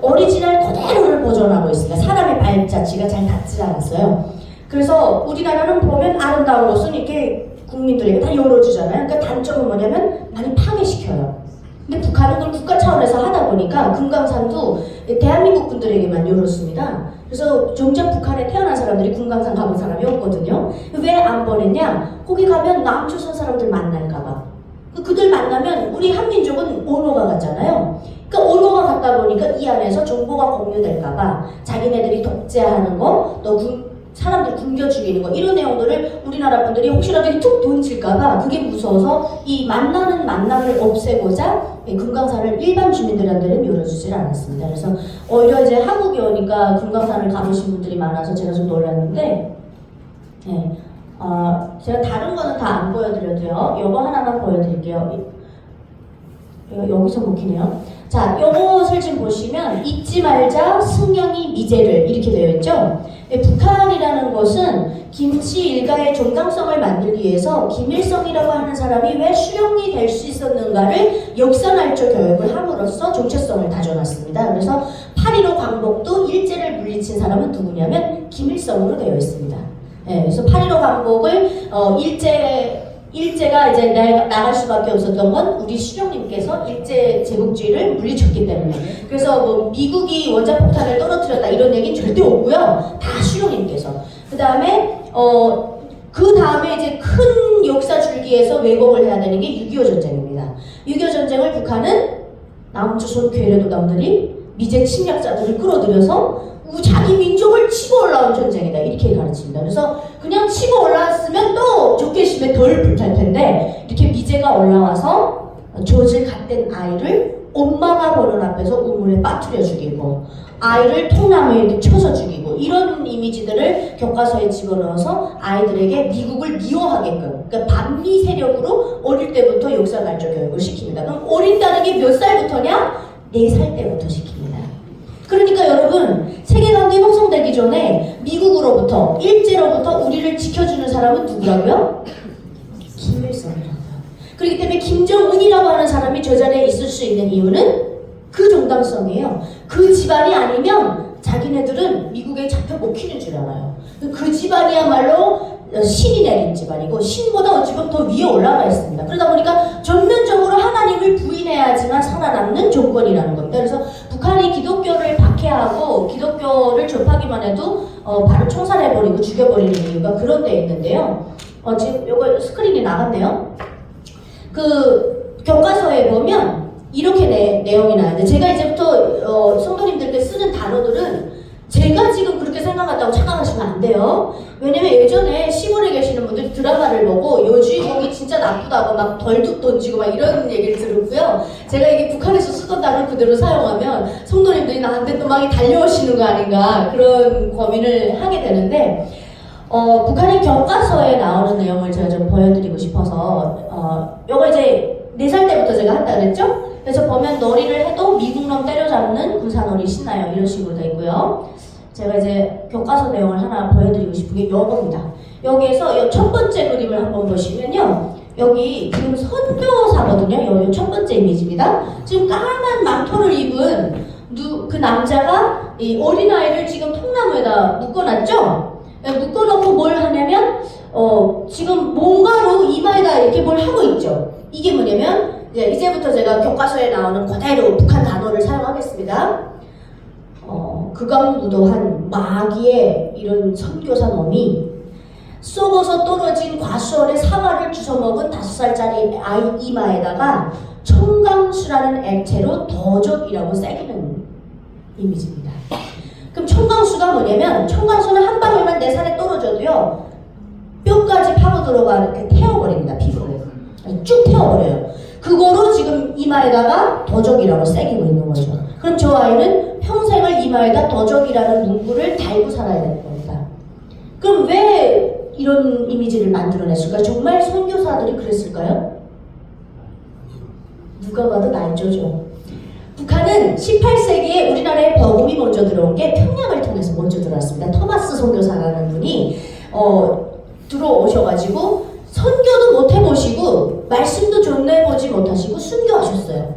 오리지널 그대로를 보존하고 있습니다. 사람의 발자취가 잘 닿지 않았어요. 그래서 우리나라는 보면 아름다운 것은 이렇게 국민들에게 다 열어주잖아요. 그러니까 단점은 뭐냐면 많이 파괴시켜요. 근데 북한은 그걸 국가 차원에서 하다 보니까 금강산도 대한민국 분들에게만 열었습니다. 그래서 정작 북한에 태어난 사람들이 금강산 가본 사람이 없거든요. 왜 안 보냈냐? 거기 가면 남조선 사람들 만날까봐. 그들 만나면 우리 한민족은 언어가 같잖아요. 그러니까 언어가 같다 보니까 이 안에서 정보가 공유될까봐 자기네들이 독재하는 거, 또 사람들 굶겨 죽이는 거 이런 내용들을 우리나라 분들이 혹시라도 툭 던질까봐 그게 무서워서 이 만남을 없애고자 금강산을 일반 주민들한테는 열어주질 않았습니다. 그래서 오히려 이제 한국에 오니까 금강산을 가보신 분들이 많아서 제가 좀 놀랐는데 제가 다른 거는 다 안 보여드려도요. 요거 하나만 보여드릴게요. 여기서 먹히네요. 자, 요것을 지금 보시면 잊지 말자 승영이 미제를 이렇게 되어 있죠. 북한이라는 것은 김치 일가의 정당성을 만들기 위해서 김일성이라고 하는 사람이 왜 수령이 될 수 있었는가를 역사날조 교육을 함으로써 정체성을 다져놨습니다. 그래서 8.15 광복도 일제를 물리친 사람은 누구냐면 김일성으로 되어 있습니다. 그래서 8.15 광복을 일제가 이제 나갈 수밖에 없었던 건 우리 수령님께서 일제 제국주의를 물리쳤기 때문에. 그래서 뭐 미국이 원자폭탄을 떨어뜨렸다 이런 얘기는 절대 없고요. 다 수령님께서. 그 다음에 이제 큰 역사 줄기에서 왜곡을 해야 되는 게 6.25 전쟁입니다. 6.25 전쟁을 북한은 남조선 괴뢰도당들이 미제 침략자들을 끌어들여서 자기 민족을 치고 올라온 전쟁이다 이렇게 가르칩니다. 그래서 그냥 치고 올라왔으면 또 적개심에 덜 불탈 텐데 이렇게 미제가 올라와서 젖을 갓댄 아이를 엄마가 보는 앞에서 우물에 빠뜨려 죽이고 아이를 통나무에 이렇게 쳐서 죽이고 이런 이미지들을 교과서에 집어넣어서 아이들에게 미국을 미워하게끔, 그러니까 반미 세력으로 어릴 때부터 역사날조 교육을 시킵니다. 그럼 어린다는 게 몇 살부터냐? 4살 때부터 시킵니다. 그러니까 여러분, 세계관계 형성되기 전에 미국으로부터, 일제로부터 우리를 지켜주는 사람은 누구라고요? 김일성이라고요. 그렇기 때문에 김정은이라고 하는 사람이 저 자리에 있을 수 있는 이유는 그 정당성이에요. 그 집안이 아니면 자기네들은 미국에 잡혀 먹히는 줄 알아요. 그 집안이야말로 신이 내린 집안이고 신보다 어찌 보면 더 위에 올라가 있습니다. 그러다 보니까 전면적으로 하나님을 부인해야지만 살아남는 조건이라는 겁니다. 그래서 북한이 기독교를 박해하고 기독교를 접하기만 해도 바로 총살해버리고 죽여버리는 이유가 그런 데 있는데요. 지금 요거 스크린이 나갔네요. 그 교과서에 보면 이렇게 내용이 나와요. 제가 이제부터 성도님들께 쓰는 단어들은 제가 지금 그렇게 생각한다고 착각하시면 안 돼요. 왜냐면 예전에 시골에 계시는 분들이 드라마를 보고 여주인공이 진짜 나쁘다고 막 벌뚝 던지고 막 이런 얘기를 들었고요. 제가 이게 북한에서 쓰던 단어를 그대로 사용하면 성도님들이 나한테 또 막 달려오시는 거 아닌가 그런 고민을 하게 되는데 북한의 교과서에 나오는 내용을 제가 좀 보여드리고 싶어서 요거 이제 4살 때부터 제가 한다 그랬죠? 그래서 보면 놀이를 해도 미국놈 때려잡는 군사놀이 신나요 이런 식으로 돼 있고요. 제가 이제 교과서 내용을 하나 보여드리고 싶은 게 요겁니다. 여기에서 요 첫 번째 그림을 한번 보시면요. 여기 지금 선교사거든요. 요 첫 번째 이미지입니다. 지금 까만 망토를 입은 그 남자가 이 어린아이를 지금 통나무에다 묶어놨죠? 묶어놓고 뭘 하냐면 지금 뭔가로 이마에다 이렇게 뭘 하고 있죠. 이게 뭐냐면 이제부터 제가 교과서에 나오는 그대로 북한 단어를 사용하겠습니다. 극악무도한 마귀의 이런 선교사 놈이 썩어서 떨어진 과수원에 사과를 주워먹은 5살짜리 아이 이마에다가 청강수라는 액체로 더적이라고 새기는 이미지입니다. 그럼 청강수가 뭐냐면 청강수는 한 방울만 내 살에 떨어져도요 뼈까지 파고 들어가 이렇게 태워버립니다. 피부를 쭉 태워버려요. 그거로 지금 이마에다가 더적이라고 새기고 있는 거죠. 그럼 저 아이는 평생을 이마에다 더적이라는 문구를 달고 살아야 되는 겁니다. 그럼 왜 이런 이미지를 만들어냈을까요? 정말 선교사들이 그랬을까요? 누가 봐도 날조죠. 북한은 18세기에 우리나라에 복음이 먼저 들어온 게 평양을 통해서 먼저 들어왔습니다. 토마스 선교사라는 분이 들어오셔가지고 선교도 못 해보시고 말씀도 전해보지 못하시고 순교하셨어요.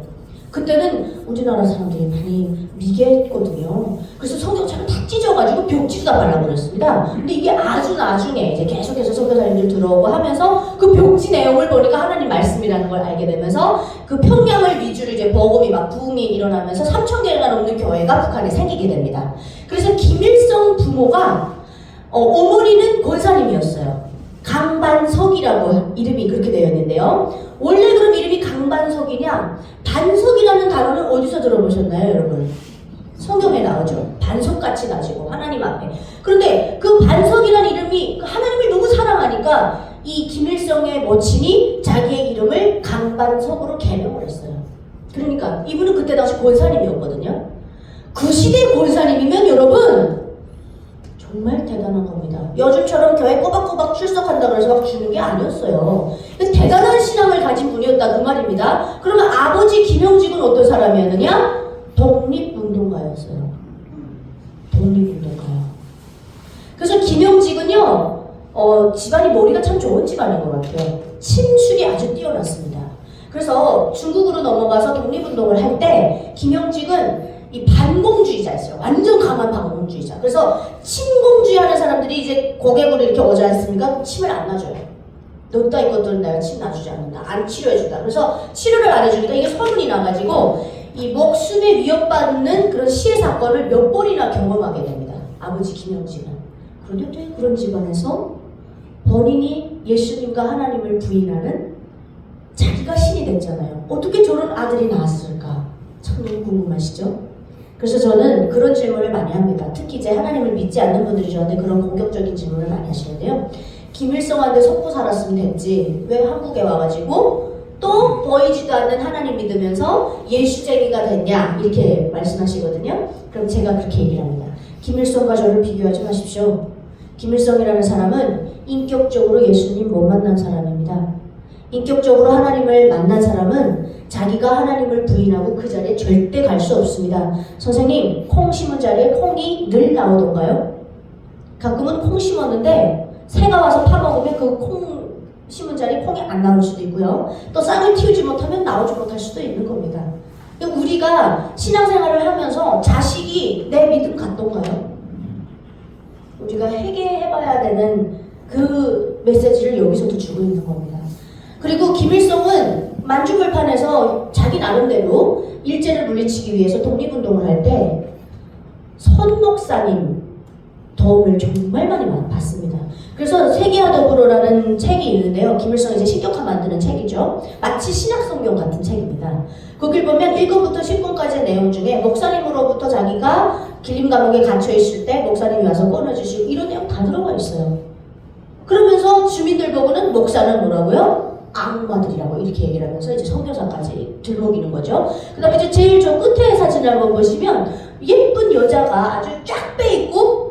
그때는 우리나라 사람들이 많이 미개했거든요. 그래서 성경책을 다 찢어가지고 벽지도 다 발라버렸습니다. 근데 이게 아주 나중에 이제 계속해서 선교사님들 들어오고 하면서 그 벽지 내용을 보니까 하나님 말씀이라는 걸 알게 되면서 그 평양을 위주로 이제 복음이 막 부흥이 일어나면서 3,000개가 넘는 교회가 북한에 생기게 됩니다. 그래서 김일성 부모가 어머니는 권사님이었어요. 강반석이라고 이름이 그렇게 되어 있는데요. 원래 그럼 이름이 강반석이냐? 반석이라는 단어는 어디서 들어보셨나요, 여러분? 성경에 나오죠. 반석같이 가지고 하나님 앞에. 그런데 그 반석이라는 이름이 하나님을 너무 사랑하니까 이 김일성의 모친이 자기의 이름을 강반석으로 개명을 했어요. 그러니까 이분은 그때 당시 권사님이었거든요. 그 시대 권사님이면 여러분 정말 대단한 겁니다. 요즘처럼 교회 꼬박꼬박 출석한다고 해서 막 주는 게 아니었어요. 대단한 신앙을 가진 분이었다 그 말입니다. 그러면 아버지 김영직은 어떤 사람이었느냐? 독립운동가였어요. 독립운동가요. 그래서 김영직은요 집안이 머리가 참 좋은 집안인 것 같아요. 침술이 아주 뛰어났습니다. 그래서 중국으로 넘어가서 독립운동을 할 때 김영직은 이 반공주의자였어요. 완전 강한 반공주의자. 그래서 침공주의 하는 사람들이 이제 고객으로 이렇게 오지 않습니까? 침을 안 놔줘요. 너 따위 것들은 내가 침 놔주지 않는다. 안 치료해준다. 그래서 치료를 안 해주니까 이게 소문이 나가지고 이 목숨에 위협받는 그런 시해 사건을 몇 번이나 경험하게 됩니다. 아버지 김영직은. 그런데 그런 집안에서 본인이 예수님과 하나님을 부인하는 자기가 신이 됐잖아요. 어떻게 저런 아들이 나왔을까? 참 너무 궁금하시죠? 그래서 저는 그런 질문을 많이 합니다. 특히 이제 하나님을 믿지 않는 분들이 저한테 그런 공격적인 질문을 많이 하시는데요. 김일성한테 속고 살았으면 됐지 왜 한국에 와가지고 또 보이지도 않는 하나님 믿으면서 예수쟁이가 됐냐 이렇게 말씀하시거든요. 그럼 제가 그렇게 얘기를 합니다. 김일성과 저를 비교하지 마십시오. 김일성이라는 사람은 인격적으로 예수님 못 만난 사람입니다. 인격적으로 하나님을 만난 사람은 자기가 하나님을 부인하고 그 자리에 절대 갈 수 없습니다. 선생님, 콩 심은 자리에 콩이 늘 나오던가요? 가끔은 콩 심었는데 새가 와서 파먹으면 그 콩 심은 자리에 콩이 안 나올 수도 있고요. 또 싹을 틔우지 못하면 나오지 못할 수도 있는 겁니다. 우리가 신앙생활을 하면서 자식이 내 믿음 같던가요? 우리가 회개해봐야 되는 그 메시지를 여기서도 주고 있는 겁니다. 그리고 김일성은 만주벌판에서 자기 나름대로 일제를 물리치기 위해서 독립운동을 할 때 선 목사님 도움을 정말 많이 받습니다. 그래서 세계와 더불어라는 책이 있는데요. 김일성이 이제 신격화 만드는 책이죠. 마치 신약성경 같은 책입니다. 거길 보면 1권부터 10권까지의 내용 중에 목사님으로부터 자기가 길림 감옥에 갇혀 있을 때 목사님이 와서 꺼내주시고 이런 내용 다 들어가 있어요. 그러면서 주민들 보고는 목사는 뭐라고요? 악마들이라고 이렇게 얘기를 하면서 이제 성교사까지 들먹이는 거죠. 그 다음에 이제 제일 저 끝에 사진을 한번 보시면 예쁜 여자가 아주 쫙 빼입고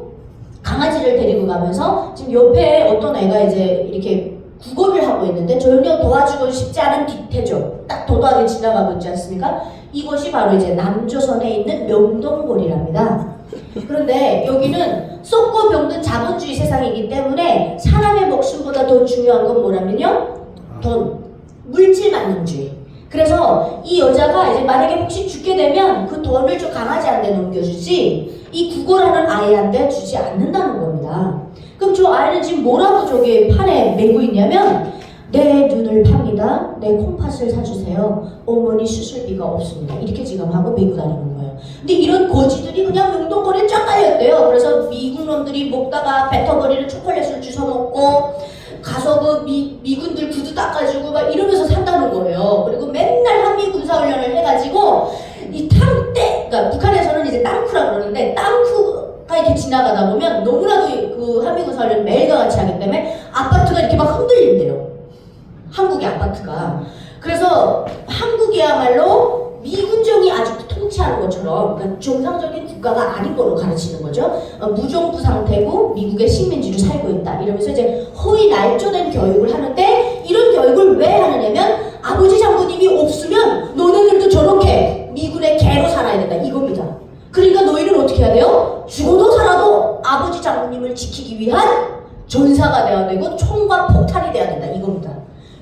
강아지를 데리고 가면서 지금 옆에 어떤 애가 이제 이렇게 구걸을 하고 있는데 전혀 도와주고 싶지 않은 뒷태죠. 딱 도도하게 지나가고 있지 않습니까? 이곳이 바로 이제 남조선에 있는 명동골이랍니다. 그런데 여기는 썩고 병든 자본주의 세상이기 때문에 사람의 목숨보다 더 중요한 건 뭐냐면요? 돈, 물질 만능주의. 그래서 이 여자가 이제 만약에 혹시 죽게 되면 그 돈을 저 강아지한테 넘겨주지 이 구걸하는 아이한테 주지 않는다는 겁니다. 그럼 저 아이는 지금 뭐라고 저기 판에 메고 있냐면 내 눈을 팝니다. 내 콩팥을 사주세요. 어머니 수술비가 없습니다. 이렇게 지금 하고 메고 다니는 거예요. 근데 이런 거지들이 그냥 명동거리에 쫙 깔렸대요. 그래서 미국 놈들이 먹다가 뱉어버리는 초콜릿을 주워 먹고 가서 그 미군들 구두 닦아주고 막 이러면서 산다는 거예요. 그리고 맨날 한미 군사훈련을 해가지고 이 탕떼, 그러니까 북한에서는 이제 땅쿠라 그러는데 땅쿠가 이렇게 지나가다 보면 너무나도 그 한미 군사훈련 매일과 같이 하기 때문에 아파트가 이렇게 막 흔들린대요. 한국의 아파트가. 그래서 한국이야말로 미군정이 아직도 통치하는 것처럼 그러니까 정상적인 국가가 아닌 걸로 가르치는 거죠. 무정부 상태고 미국의 식민지로 살고 있다. 이러면서 이제 허위 날조된 교육을 하는데 이런 교육을 왜 하느냐면 아버지 장군님이 없으면 너네들도 저렇게 미군의 개로 살아야 된다. 이겁니다. 그러니까 너희는 어떻게 해야 돼요? 죽어도 살아도 아버지 장군님을 지키기 위한 전사가 되어야 되고 총과 폭탄이 되어야 된다. 이겁니다.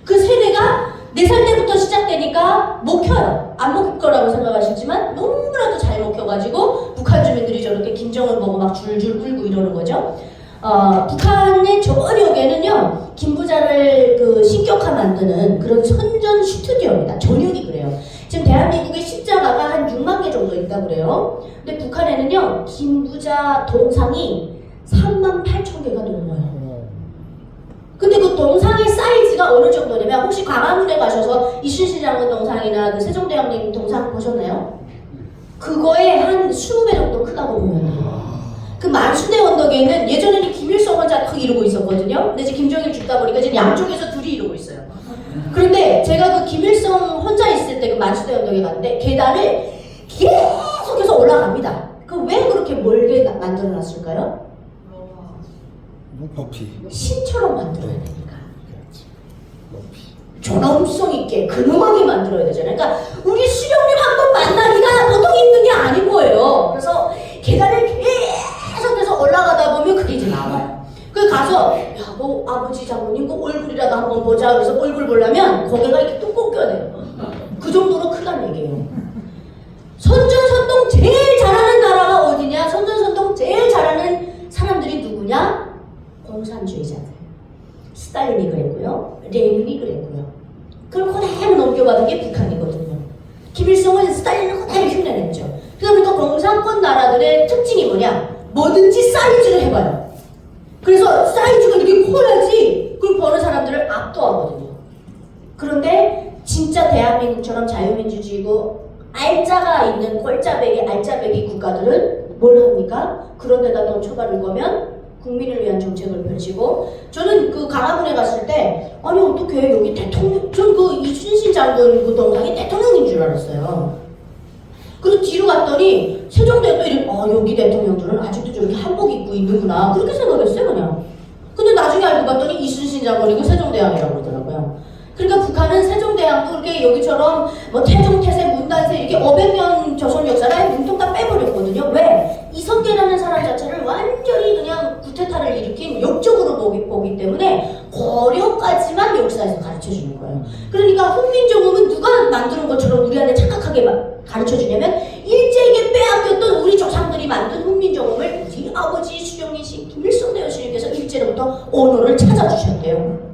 그 세대가 4살 때부터 시작되니까 먹혀요. 안 먹힐 거라고 생각하시지만 너무나도 잘 먹혀가지고 북한 주민들이 저렇게 김정은 보고 막 줄줄 울고 이러는 거죠. 북한의 저녁에는요, 김부자를 신격화 만드는 그런 선전 스튜디오입니다. 전역이 그래요. 지금 대한민국의 십자가가 한 6만 개 정도 있다고 그래요. 근데 북한에는요, 김부자 동상이 3만 8천 개가 넘어요. 근데 그 동상의 사이즈가 어느 정도냐면, 혹시 광화문에 가셔서 이순신 장군 동상이나 그 세종대왕님 동상 보셨나요? 그거에 한 20배 정도 크다고 보여요. 그 만수대 언덕에는 예전에는 김일성 혼자 탁 이러고 있었거든요. 근데 이제 김정일 죽다 보니까 지금 양쪽에서 둘이 이러고 있어요. 그런데 제가 그 김일성 혼자 있을 때 그 만수대 언덕에 갔는데 계단을 계속해서 올라갑니다. 그 왜 그렇게 멀게 만들어놨을까요? 높이. 신처럼 만들어야 되니까. 존엄성 있게 근엄하게 만들어야 되잖아요. 그러니까 우리 수령님 한번 만나기가 보통 힘든 게 아닌 거예요. 그래서 계단을 계속해서 올라가다 보면 그게 이제 나와요. 그 가서 야, 뭐 아버지 장모님 그 얼굴이라도 한번 보자. 그래서 얼굴 보려면 고개가 이렇게 뚝 꺾여야 돼요. 그 정도로 크다는 얘기예요. 선전선동 제일 잘하는 나라가 어디냐? 선전선동 제일 잘하는 사람들이 누구냐? 공산주의자들. 스탈린이 그랬고요. 레닌이 그랬고요. 그걸 그대로 넘겨받은 게 북한이거든요. 김일성은 스탈린을 그대로 흉내냈죠. 그러니까 공산권 나라들의 특징이 뭐냐? 뭐든지 사이즈를 해봐요. 그래서 사이즈가 이렇게 커야지 그걸 보는 사람들을 압도하거든요. 그런데 진짜 대한민국처럼 자유민주주의고 알짜가 있는 꼴짜배기 알짜배기 국가들은 뭘 합니까? 그런 데다 돈 처발을 거면 국민을 위한 정책을 펼치고, 저는 그 강화문에 갔을 때 아니 어떻게 여기 대통령, 전 그 이순신 장군 그 동상이 대통령인 줄 알았어요. 그리고 뒤로 갔더니 세종대가 또 이렇게 여기 대통령들은 아직도 저렇게 한복 입고 있는구나 그렇게 생각했어요 그냥. 근데 나중에 알고 봤더니 이순신 장군이고 세종대왕이라고 그러더라고요. 그러니까 북한은 세종대왕도 그렇게 여기처럼 뭐 태종, 태세, 문단세 이렇게 500년 조선 역사를 문통 다 빼버렸거든요. 왜? 이성계라는 사람 자체를 완전히 그냥 구테타를 일으킨 역적으로 보기 때문에 고려까지만 역사에서 가르쳐주는 거예요. 그러니까 훈민정음은 누가 만드는 것처럼 우리 안에 착각하게 가르쳐주냐면 일제에게 빼앗겼던 우리 조상들이 만든 훈민정음을 우리 아버지 수령이신 김일성 대원신께서 일제로부터 언어를 찾아주셨대요.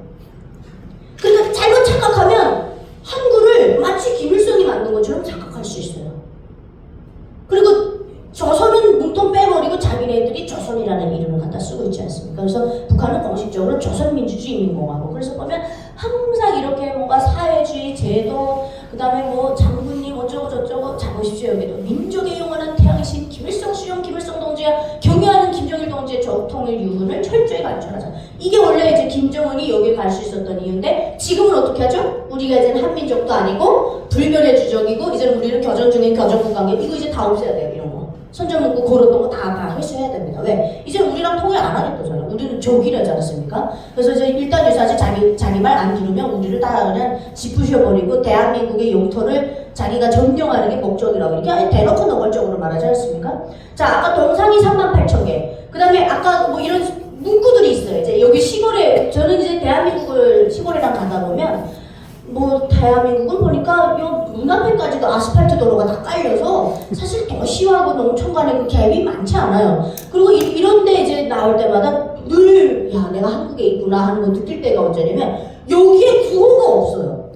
그러니까 잘못 착각하면 한글을 마치 김일성이 만든 것처럼 착각할 수 있어요. 그리고 조선은 문통 빼버리고 자기네들이 조선이라는 이름을 갖다 쓰고 있지 않습니까? 그래서 북한은 공식적으로 조선민주주의인민공화국. 그래서 보면 항상 이렇게 뭔가 사회주의 제도, 그 다음에 뭐 장군님 어쩌고 저쩌고. 자 보십시오. 여기도 민족의 영원한 태양이신 김일성 수령 김일성 동지가 경유하는 김정일 동지의 조통일 유훈을 철저히 관철하자. 이게 원래 이제 김정은이 여기 갈 수 있었던 이유인데, 지금은 어떻게 하죠? 우리가 이제는 한민족도 아니고 불멸의 주적이고 이제는 우리는 교전 중인 교전국 관계, 이거 이제 다 없애야 돼요. 이런 거 선전문구 고렸던 거 다 회수해야 됩니다. 왜? 이제 우리랑 통일 안 하겠다잖아요. 우리는 적이라지 않습니까? 그래서 이제 일단 유사시 자기 말 안 들으면 우리를 다 그냥 짚으셔버리고 대한민국의 영토를 자기가 점령하는 게 목적이라고 이렇게 아예 대놓고 노골적으로 말하지 않습니까? 자, 아까 동상이 38,000개. 그 다음에 아까 뭐 이런 문구들이 있어요. 이제 여기 시골에, 저는 이제 대한민국을 시골이랑 가다 보면 뭐 대한민국은 보니까 요 눈앞에까지도 아스팔트 도로가 다 깔려서 사실 도시하고 농촌 간의 그 갭이 많지 않아요. 그리고 이런데 이제 나올 때마다 늘 야 내가 한국에 있구나 하는 거 느낄 때가 언제냐면 여기에 구호가 없어요.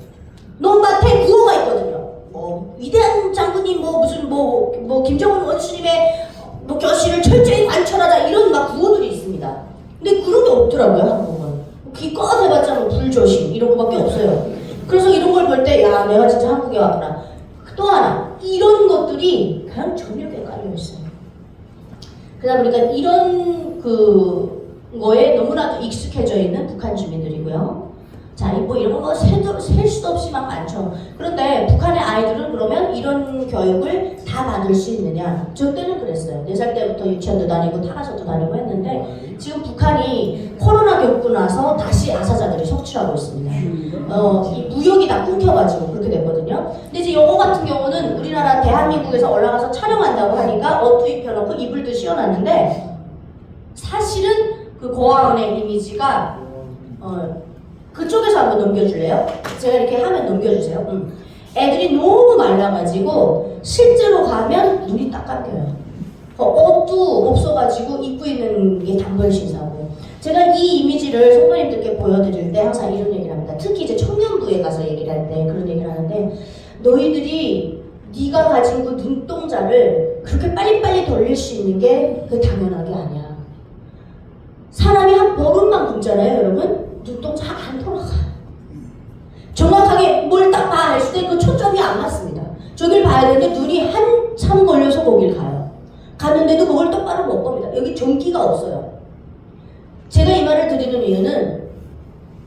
논밭에 구호가 있거든요. 뭐 위대한 장군님 뭐 무슨 뭐 김정은 원수님의 뭐 교실을 철저히 관철하자 이런 막 구호들이 있습니다. 근데 그런 게 없더라고요 한국은. 기껏 해봤자 뭐 불조심 이런 거밖에 없어요. 그래서 이런 걸 볼 때 야 내가 진짜 한국에 왔구나. 또 하나 이런 것들이 그냥 전역에 깔려있어요. 그러다 보니까 이런 거에 너무나도 익숙해져 있는 북한 주민들이고요. 자, 뭐 이런 거 셀 수도 없이 막 많죠. 그런데 북한의 아이들은 그러면 이런 교육을 다 받을 수 있느냐? 저 때는 그랬어요. 4살 때부터 유치원도 다니고 타가서도 다니고 했는데 지금 북한이 코로나 겪고 나서 다시 아사자들이 속출하고 있습니다. 이 무역이 다 끊겨가지고 그렇게 됐거든요. 근데 이제 요거 같은 경우는 우리나라 대한민국에서 올라가서 촬영한다고 하니까 옷도 입혀놓고 이불도 씌워놨는데 사실은 그 고아원의 이미지가 그쪽에서 한번 넘겨줄래요? 제가 이렇게 하면 넘겨주세요. 애들이 너무 말라가지고 실제로 가면 눈이 딱 감겨요. 옷도 없어가지고 입고 있는 게 단벌 신사고. 제가 이 이미지를 성도님들께 보여드릴 때 항상 이런 얘기를 합니다. 특히 이제 청년부에 가서 얘기를 할 때 그런 얘기를 하는데, 너희들이 네가 가진 그 눈동자를 그렇게 빨리빨리 돌릴 수 있는 게 그 당연한 게 아니야. 사람이 한 보름만 굶잖아요, 여러분. 눈동자 안 돌아가. 정확하게 뭘 딱 봐 했을 때 그 초점이 안 맞습니다. 저길 봐야 되는데 눈이 한참 걸려서 거길 가요. 가는데도 그걸 똑바로 못 봅니다. 여기 전기가 없어요. 제가 이 말을 드리는 이유는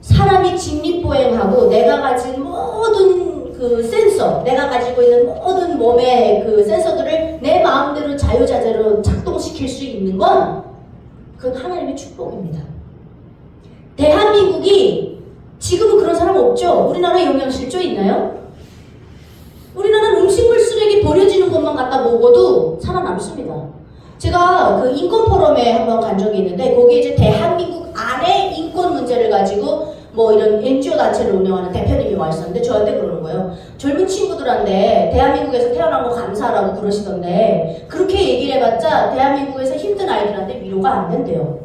사람이 직립보행하고 내가 가진 모든 그 센서, 내가 가지고 있는 모든 몸의 그 센서들을 내 마음대로 자유자재로 작동시킬 수 있는 건 그건 하나님의 축복입니다. 대한민국이 지금은 그런 사람 없죠? 우리나라에 영양실조 있나요? 우리나라는 음식물 쓰레기 버려지는 것만 갖다 먹어도 살아남습니다. 제가 그 인권 포럼에 한번 간 적이 있는데, 거기에 이제 대한민국 안에 인권 문제를 가지고 뭐 이런 NGO 단체를 운영하는 대표님이 와 있었는데 저한테 그러는 거예요. 젊은 친구들한테 대한민국에서 태어난 거 감사하라고 그러시던데, 그렇게 얘기를 해봤자 대한민국에서 힘든 아이들한테 위로가 안 된대요.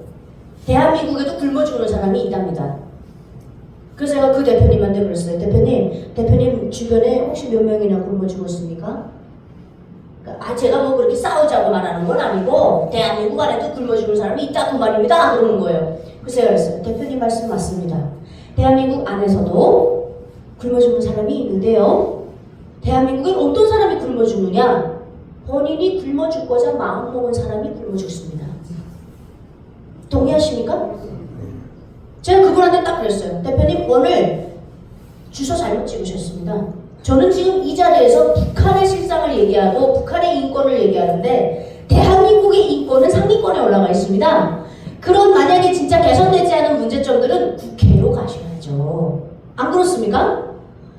대한민국에도 굶어 죽는 사람이 있답니다. 그래서 제가 그 대표님한테 그랬어요. 대표님 주변에 혹시 몇 명이나 굶어 죽었습니까? 제가 뭐 그렇게 싸우자고 말하는 건 아니고 대한민국 안에도 굶어 죽는 사람이 있다고 말입니다. 그러는 거예요. 그래서 제가 그랬어요. 대표님 말씀 맞습니다. 대한민국 안에서도 굶어 죽는 사람이 있는데요. 대한민국에 어떤 사람이 굶어 죽느냐? 본인이 굶어 죽고자 마음먹은 사람이 굶어 죽습니다. 동의하십니까? 제가 그분한테 딱 그랬어요. 대표님, 오늘 주소 잘못 찍으셨습니다. 저는 지금 이 자리에서 북한의 실상을 얘기하고 북한의 인권을 얘기하는데 대한민국의 인권은 상위권에 올라가 있습니다. 그런 만약에 진짜 개선되지 않은 문제점들은 국회로 가셔야죠. 안 그렇습니까?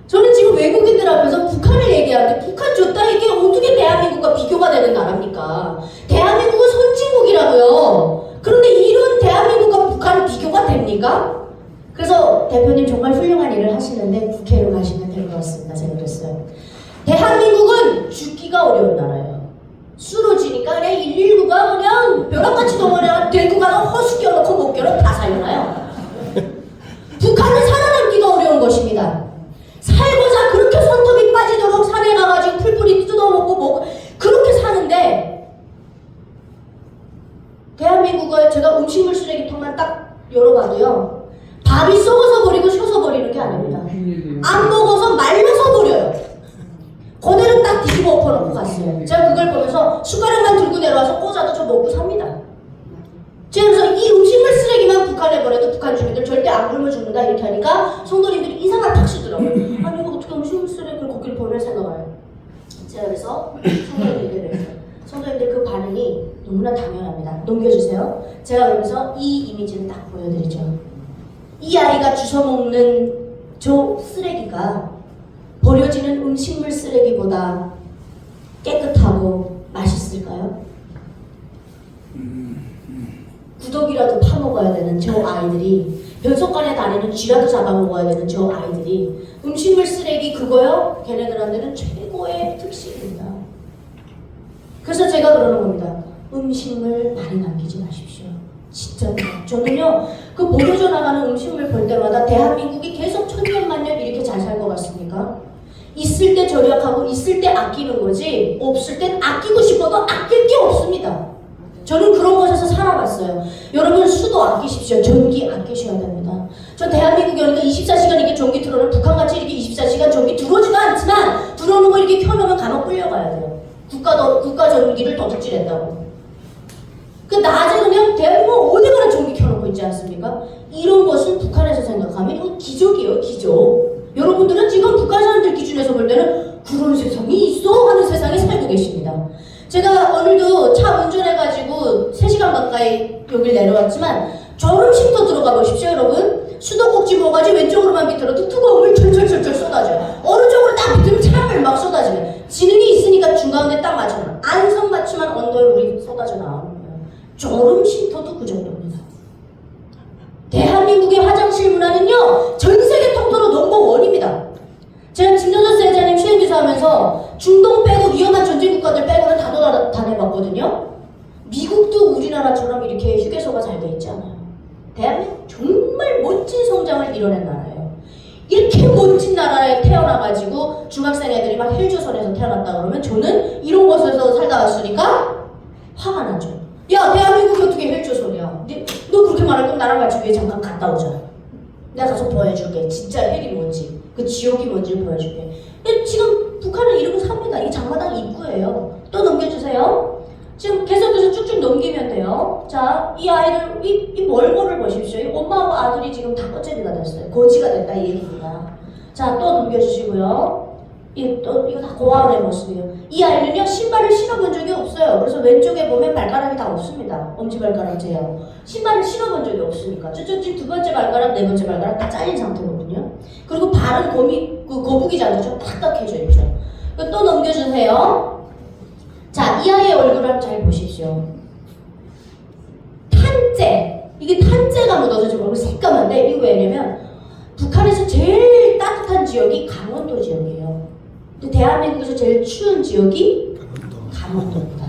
저는 지금 외국인들 앞에서 북한을 얘기하는데, 북한 좋다 이게 어떻게 대한민국과 비교가 되는 나라입니까? 대한민국은 선진국이라고요. 그런데 이런 대한민국과 북한은 비교가 됩니까? 그래서 대표님 정말 훌륭한 일을 하시는데 국회로 가시면 될 것 같습니다. 제가 그랬어요. 대한민국은 죽기가 어려운 나라예요. 쓰러지니까 그냥 119가 그냥 벼락같이 덩어리가 데리고 가서 허수겨놓고 목겨로 다 살려놔요. 북한은 살아남기가 어려운 것입니다. 살고자 그렇게 손톱이 빠지도록 산에 가가지고 풀뿌리 뜯어먹고 뭐 그렇게 사는데, 대한민국을 제가 음식물 쓰레기통만 딱 열어봐도요, 밥이 썩어서 버리고 쉬어서 버리는 게 아닙니다. 안 먹어서 말려서 버려요. 그대로 딱 뒤집어 엎어놓고 갔어요. 제가 그걸 보면서 숟가락만 들고 내려와서 꽂아도 저 먹고 삽니다. 제가 그래서 이 음식물 쓰레기만 북한에 보내도 북한 주민들 절대 안 굶어 죽는다 이렇게 하니까 성도님들이 이상한 탁시더라고요. 아니 이거 어떻게 음식물 쓰레기를 거기를 보낼 생각을. 제가 그래서 성도님들에게 그랬어요. 성도님들 그 반응이 너무나 당연합니다. 넘겨주세요. 제가 그러면서 이 이미지를 딱 보여드리죠. 이 아이가 주워먹는 저 쓰레기가 버려지는 음식물 쓰레기보다 깨끗하고 맛있을까요? 구더기라도 파먹어야 되는 저 아이들이, 변속관에 다니는 쥐라도 잡아먹어야 되는 저 아이들이 음식물 쓰레기 그거요? 걔네들한테는 최고의 특식입니다. 그래서 제가 그러는 겁니다. 음식물 많이 남기지 마십시오. 진짜 저는요, 그 버려져 나가는 음식물 볼 때마다 대한민국이 계속 천년만년 이렇게 잘 살 것 같습니까? 있을 때 절약하고 있을 때 아끼는 거지, 없을 땐 아끼고 싶어도 아낄 게 없습니다. 저는 그런 곳에서 살아봤어요. 여러분 수도 아끼십시오. 전기 아끼셔야 됩니다. 저 대한민국에 오니까 24시간 이렇게 전기 틀어놓으면 북한같이 이렇게 24시간 전기 들어오지도 않지만 들어오는 거 이렇게 켜놓으면 감옥 끌려가야 돼요. 국가 전기를 도둑질했다고. 그 낮에 그냥 대한민국 어디 가나 전기 켜놓고 있지 않습니까? 이런 것은 북한에서 생각하면 이건 기적이에요, 기적. 여러분들은 지금 북한 사람들 기준에서 볼 때는 그런 세상이 있어? 하는 세상에 살고 계십니다. 제가 오늘도 차 운전해가지고 3시간 가까이 여길 내려왔지만 졸음쉼터 들어가 보십시오, 여러분. 수도꼭지 뭐가지 왼쪽으로만 비틀어도 뜨거운 물 철철철철 쏟아져요. 오른쪽으로 딱 비틀면 찬물 막 쏟아지면 지능이 있으니까 중간에 딱 맞춰놔. 안성맞춤한 언더에 물이 쏟아져 나오는 거예요. 졸음쉼터도 그 정도입니다. 대한민국의 화장실 사실 문화는요 전 세계 통틀어 넘버1입니다. 제가 김정선 회장님 수행비서 하면서 중동 빼고 위험한 전쟁 국가들 빼고는 다 다녀봤거든요. 미국도 우리나라처럼 이렇게 휴게소가 잘 돼 있지 않아요. 대한민국 정말 멋진 성장을 이뤄낸 나라예요. 이렇게 멋진 나라에 태어나가지고 중학생 애들이 막 헬조선에서 태어났다 그러면 저는 이런 곳에서 살다 왔으니까 화가 나죠. 야, 대한민국이 어떻게 헬조선이야? 너 그렇게 말할 거면 나랑 같이 위에 잠깐 갔다 오자. 내가 가서 보여줄게. 진짜 헬이 뭔지, 그 지옥이 뭔지 보여줄게. 지금 북한은 이러고 삽니다. 이게 장마당 입구예요. 또 넘겨주세요. 지금 계속해서 쭉쭉 넘기면 돼요. 자, 이 아이들, 이 멀고를 보십시오. 이 엄마하고 아들이 지금 다 꺼제비가 됐어요. 고지가 됐다, 이 얘기입니다. 자, 또 넘겨주시고요. 이거 다 고아원의 모습이에요. 이 아이는요, 신발을 신어본 적이 없어요. 그래서 왼쪽에 보면 발가락이 다 없습니다. 엄지발가락 제요. 신발을 신어본 적이 없으니까. 저쪽 지금 두 번째 발가락, 네 번째 발가락 다 잘린 상태거든요. 그리고 발은 거북이 자루처럼 딱딱해져 있죠. 또 넘겨주세요. 자, 이 아이의 얼굴을 한번 잘 보십시오. 탄재. 이게 탄재가 묻어서 지금 얼굴 새까만데, 이거 왜냐면 북한에서 제일 따뜻한 지역이 강원도 지역이에요. 근데 대한민국에서 제일 추운 지역이 강원도입니다.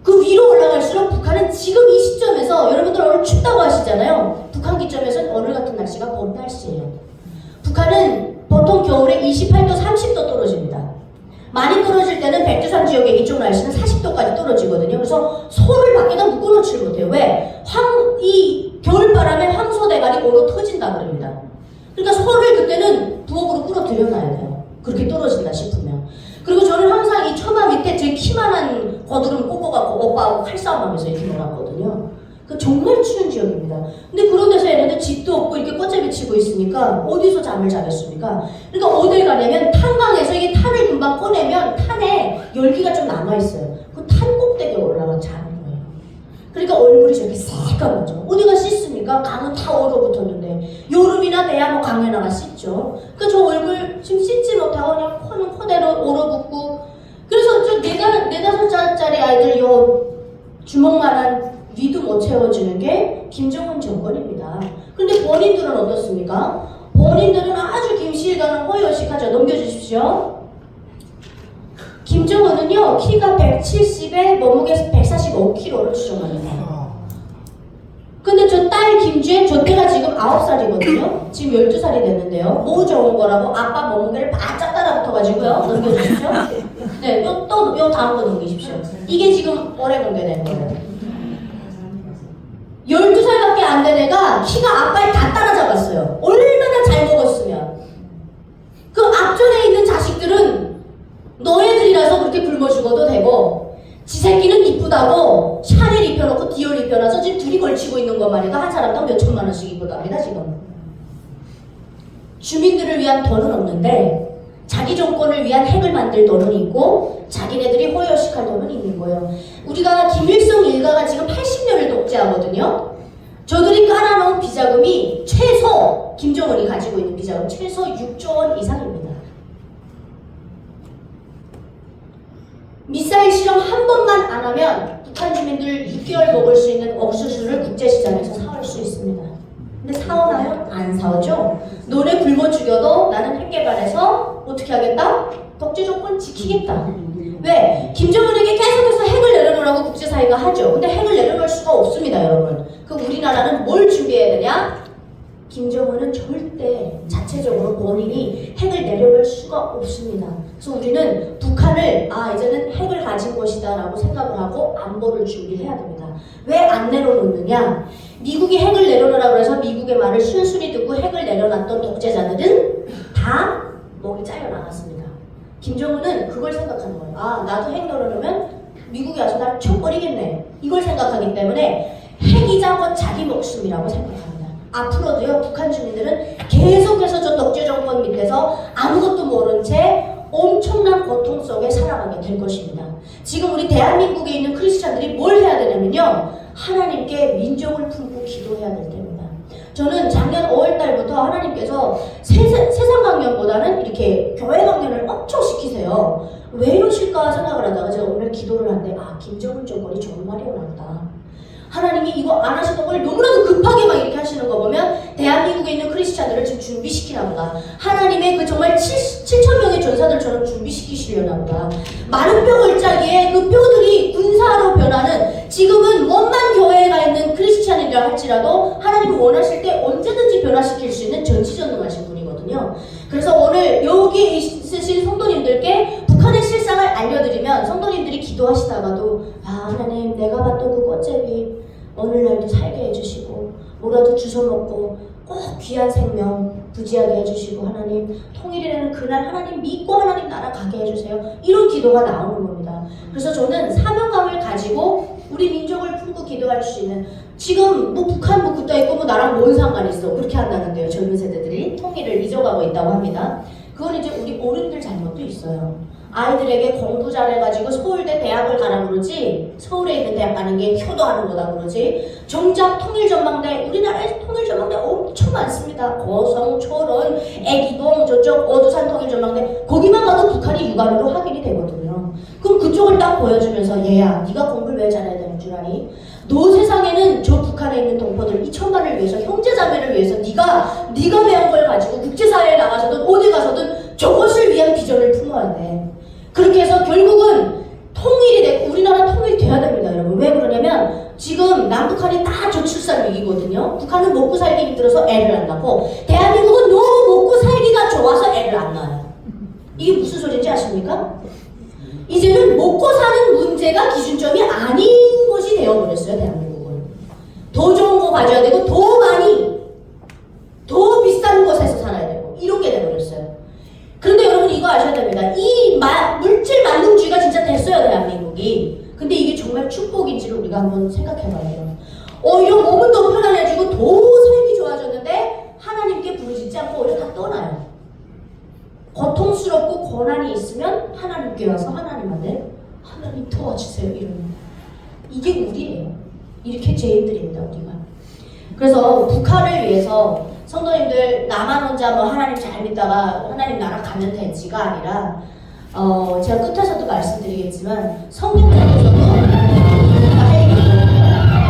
그 위로 올라갈수록 북한은 지금 이 시점에서 여러분들 오늘 춥다고 하시잖아요. 북한 기점에서는 오늘 같은 날씨가 봄 날씨예요. 북한은 보통 겨울에 28도, 30도 떨어집니다. 많이 떨어질 때는 백두산 지역의 이쪽 날씨는 40도까지 떨어지거든요. 그래서 소를 밖에다 묶어놓지 못해요. 왜? 이 겨울바람에 황소대가리 오로 터진다 그럽니다. 그러니까 소를 그때는 부엌으로 끌어들여놔야 돼요. 그렇게 떨어진다 싶으면. 그리고 저는 항상 이 처마 밑에 제 키만한 거두름 꽂아갖고 오빠하고 칼싸움하면서 이렇게 놀았거든요. 그 정말 추운 지역입니다. 근데 그런 데서 얘네들 집도 없고 이렇게 꽃잡이 치고 있으니까 어디서 잠을 자겠습니까? 그러니까 어딜 가냐면 탄광에서 이게 탄을 금방 꺼내면 탄에 열기가 좀 남아있어요. 그 탄 꼭대기에 올라가 자는 거예요. 그러니까 얼굴이 저렇게 새까맣죠. 어디가 씻습니까? 강은 다 얼어붙었는데 여름이나 돼야 뭐 강에 나가 씻죠. 그러니까 저 얼굴 지금 씻지 못하고 그냥 코는 코대로 얼어붙고. 그래서 저 4-5살짜리 아이들 요 주먹만한 위도 못 채워주는 게 김정은 정권입니다. 근데 본인들은 어떻습니까? 본인들은 아주 김씨일가는 호의호식하죠. 넘겨주십시오. 김정은은요, 키가 170에 몸무게 145kg를 추정합니다. 근데 저 딸 김주혜, 저 때가 지금 9살이거든요. 지금 12살이 됐는데요. 뭐 적은 거라고 아빠 몸무게를 바짝 따라붙어가지고요. 넘겨주십시오. 네, 요 다음 거 넘기십시오. 이게 지금 올해 공개된 거예요. 12살밖에 안 된 애가 키가 아빠에 다 따라잡았어요. 얼마나 잘 먹었으면. 그 앞전에 있는 자식들은 너희들이라서 그렇게 굶어 죽어도 되고 지 새끼는 이쁘다고 샤넬 입혀놓고 디올 입혀놔서 지금 둘이 걸치고 있는 것만 해도 한 사람당 몇 천만 원씩 입고 답니다 지금. 주민들을 위한 돈은 없는데 자기 정권을 위한 핵을 만들 돈은 있고 자기네들이 호의호식할 돈은 있는 거예요. 우리가 김일성 일가가 지금 80년을 독재하거든요. 저들이 깔아놓은 비자금이 최소 김정은이 가지고 있는 비자금 최소 6조 원 이상입니다. 미사일 실험 한 번만 안 하면 북한 주민들 6개월 먹을 수 있는 옥수수를 국제시장에서 사올 수 있습니다. 근데 사오나요? 안 사오죠? 너네 굶어 죽여도 나는 핵 개발해서 어떻게 하겠다? 독재 정권 지키겠다. 왜? 김정은에게 계속해서 핵을 내려놓으라고 국제사회가 하죠. 근데 핵을 내려놓을 수가 없습니다, 여러분. 그 우리나라는 뭘 준비해야 되냐? 김정은은 절대 자체적으로 본인이 핵을 내려놓을 수가 없습니다. 그래서 우리는 북한을 이제는 핵을 가진 것이다 라고 생각을 하고 안보를 준비해야 됩니다. 왜 안 내려놓느냐? 미국이 핵을 내려놓으라고 해서 미국의 말을 순순히 듣고 핵을 내려놨던 독재자들은 다 목이 잘려 나갔습니다. 김정은은 그걸 생각하는 거예요. 나도 핵 내려놓으면 미국이 와서 나를 쳐버리겠네. 이걸 생각하기 때문에 핵이자 곧 자기 목숨이라고 생각합니다. 앞으로도요, 북한 주민들은 계속해서 저 독재 정권 밑에서 아무것도 모른 채 엄청난 고통 속에 살아가게 될 것입니다. 지금 우리 대한민국에 있는 크리스찬들이 뭘 해야 되냐면요, 하나님께 민족을 품고 기도해야 될 때입니다. 저는 작년 5월달부터 하나님께서 세상 강연보다는 이렇게 교회 강연을 엄청 시키세요. 왜 이러실까 생각을 하다가 제가 오늘 기도를 하는데 김정은 정권이 정말 일어났다. 하나님이 이거 안 하시던 걸 너무나도 급하게 막 이렇게 하시는 거 보면 대한민국에 있는 크리스찬들을 지금 준비시키나 보다. 하나님의 그 정말 7천 명의 전사들처럼 준비시키시려나 보다. 마른 뼈 골짜기에 그 뼈들이 군사로 변하는, 지금은 원만 교회에 가 있는 크리스찬이라 할지라도 하나님이 원하실 때 언제든지 변화시킬 수 있는 전지전능하신 분이거든요. 그래서 오늘 여기 있으신 성도님들께 북한의 실상을 알려드리면 성도님들이 기도하시다가도 하나님 내가 봤던 그 꽃제비 오늘날도 살게 해주시고 뭐라도 주워먹고 꼭 귀한 생명 부지하게 해주시고 하나님 통일이라는 그날 하나님 믿고 하나님 나라 가게 해주세요. 이런 기도가 나오는 겁니다. 그래서 저는 사명감을 가지고 우리 민족을 품고 기도할 수 있는, 지금 뭐 북한 뭐 그따 있고 뭐 나랑 뭔 상관이 있어 그렇게 한다는데요. 젊은 세대들이 통일을 잊어가고 있다고 합니다. 그건 이제 우리 어른들 잘못도 있어요. 아이들에게 공부 잘해가지고 서울대 대학을 가라 그러지, 서울에 있는 대학 가는 게 효도하는 거다 그러지. 정작 통일전망대, 우리나라에 통일전망대 엄청 많습니다. 고성, 초론, 애기동, 저쪽 어두산 통일전망대, 거기만 가도 북한이 육안으로 확인이 되거든요. 그럼 그쪽을 딱 보여주면서 얘야 네가 공부를 왜 잘해야 되는 줄 아니? 너 세상에는 저 북한에 있는 동포들 2천만을 위해서, 형제자매를 위해서 네가 배운 걸 가지고 국제사회에 나가서든 어디 가서든 저것을 위한 비전을 품어야 돼. 그렇게 해서 결국은 통일이 되고 우리나라 통일돼야 됩니다, 여러분. 왜 그러냐면 지금 남북한이 다 저출산 위기거든요. 북한은 먹고 살기 힘들어서 애를 안 낳고 대한민국은 너무 먹고 살기가 좋아서 애를 안 낳아요. 이게 무슨 소리인지 아십니까? 이제는 먹고 사는 문제가 기준점이 아닌 것이 되어버렸어요, 대한민국은. 더 좋은 거 가져야 되고 더 많이 더 비싼 곳에서 살아야 되고 이런 게 돼버렸어요. 그런데 여러분 이거 아셔야 됩니다. 이 물질 만능주의가 진짜 됐어요, 대한민국이. 근데 이게 정말 축복인지를 우리가 한번 생각해봐야 돼요. 오히려 몸은 더 편안해지고 더 살기 좋아졌는데 하나님께 부르짖지 않고 오히려 다 떠나요. 고통스럽고 고난이 있으면 하나님께 와서 하나님한테 하나님 도와주세요 이러는, 이게 우리예요. 이렇게 죄인들입니다, 우리가. 그래서 북한을 위해서 성도님들 나만 혼자 뭐 하나님 잘 믿다가 하나님 나라 가면 되지가 아니라 제가 끝에서도 말씀드리겠지만 성경책에서도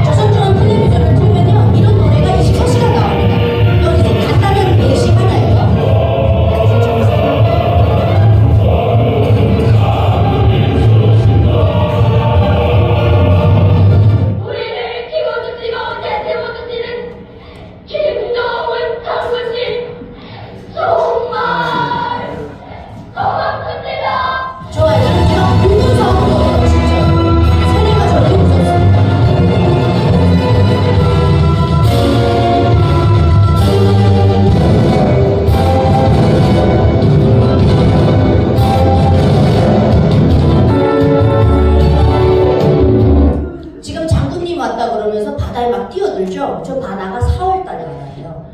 조선중앙 텔레비전을 틀면요 이런 노래가 24시간 나옵니다. 여기서 간단한 예시 하나예요. 저 바다가 4월달에 와요.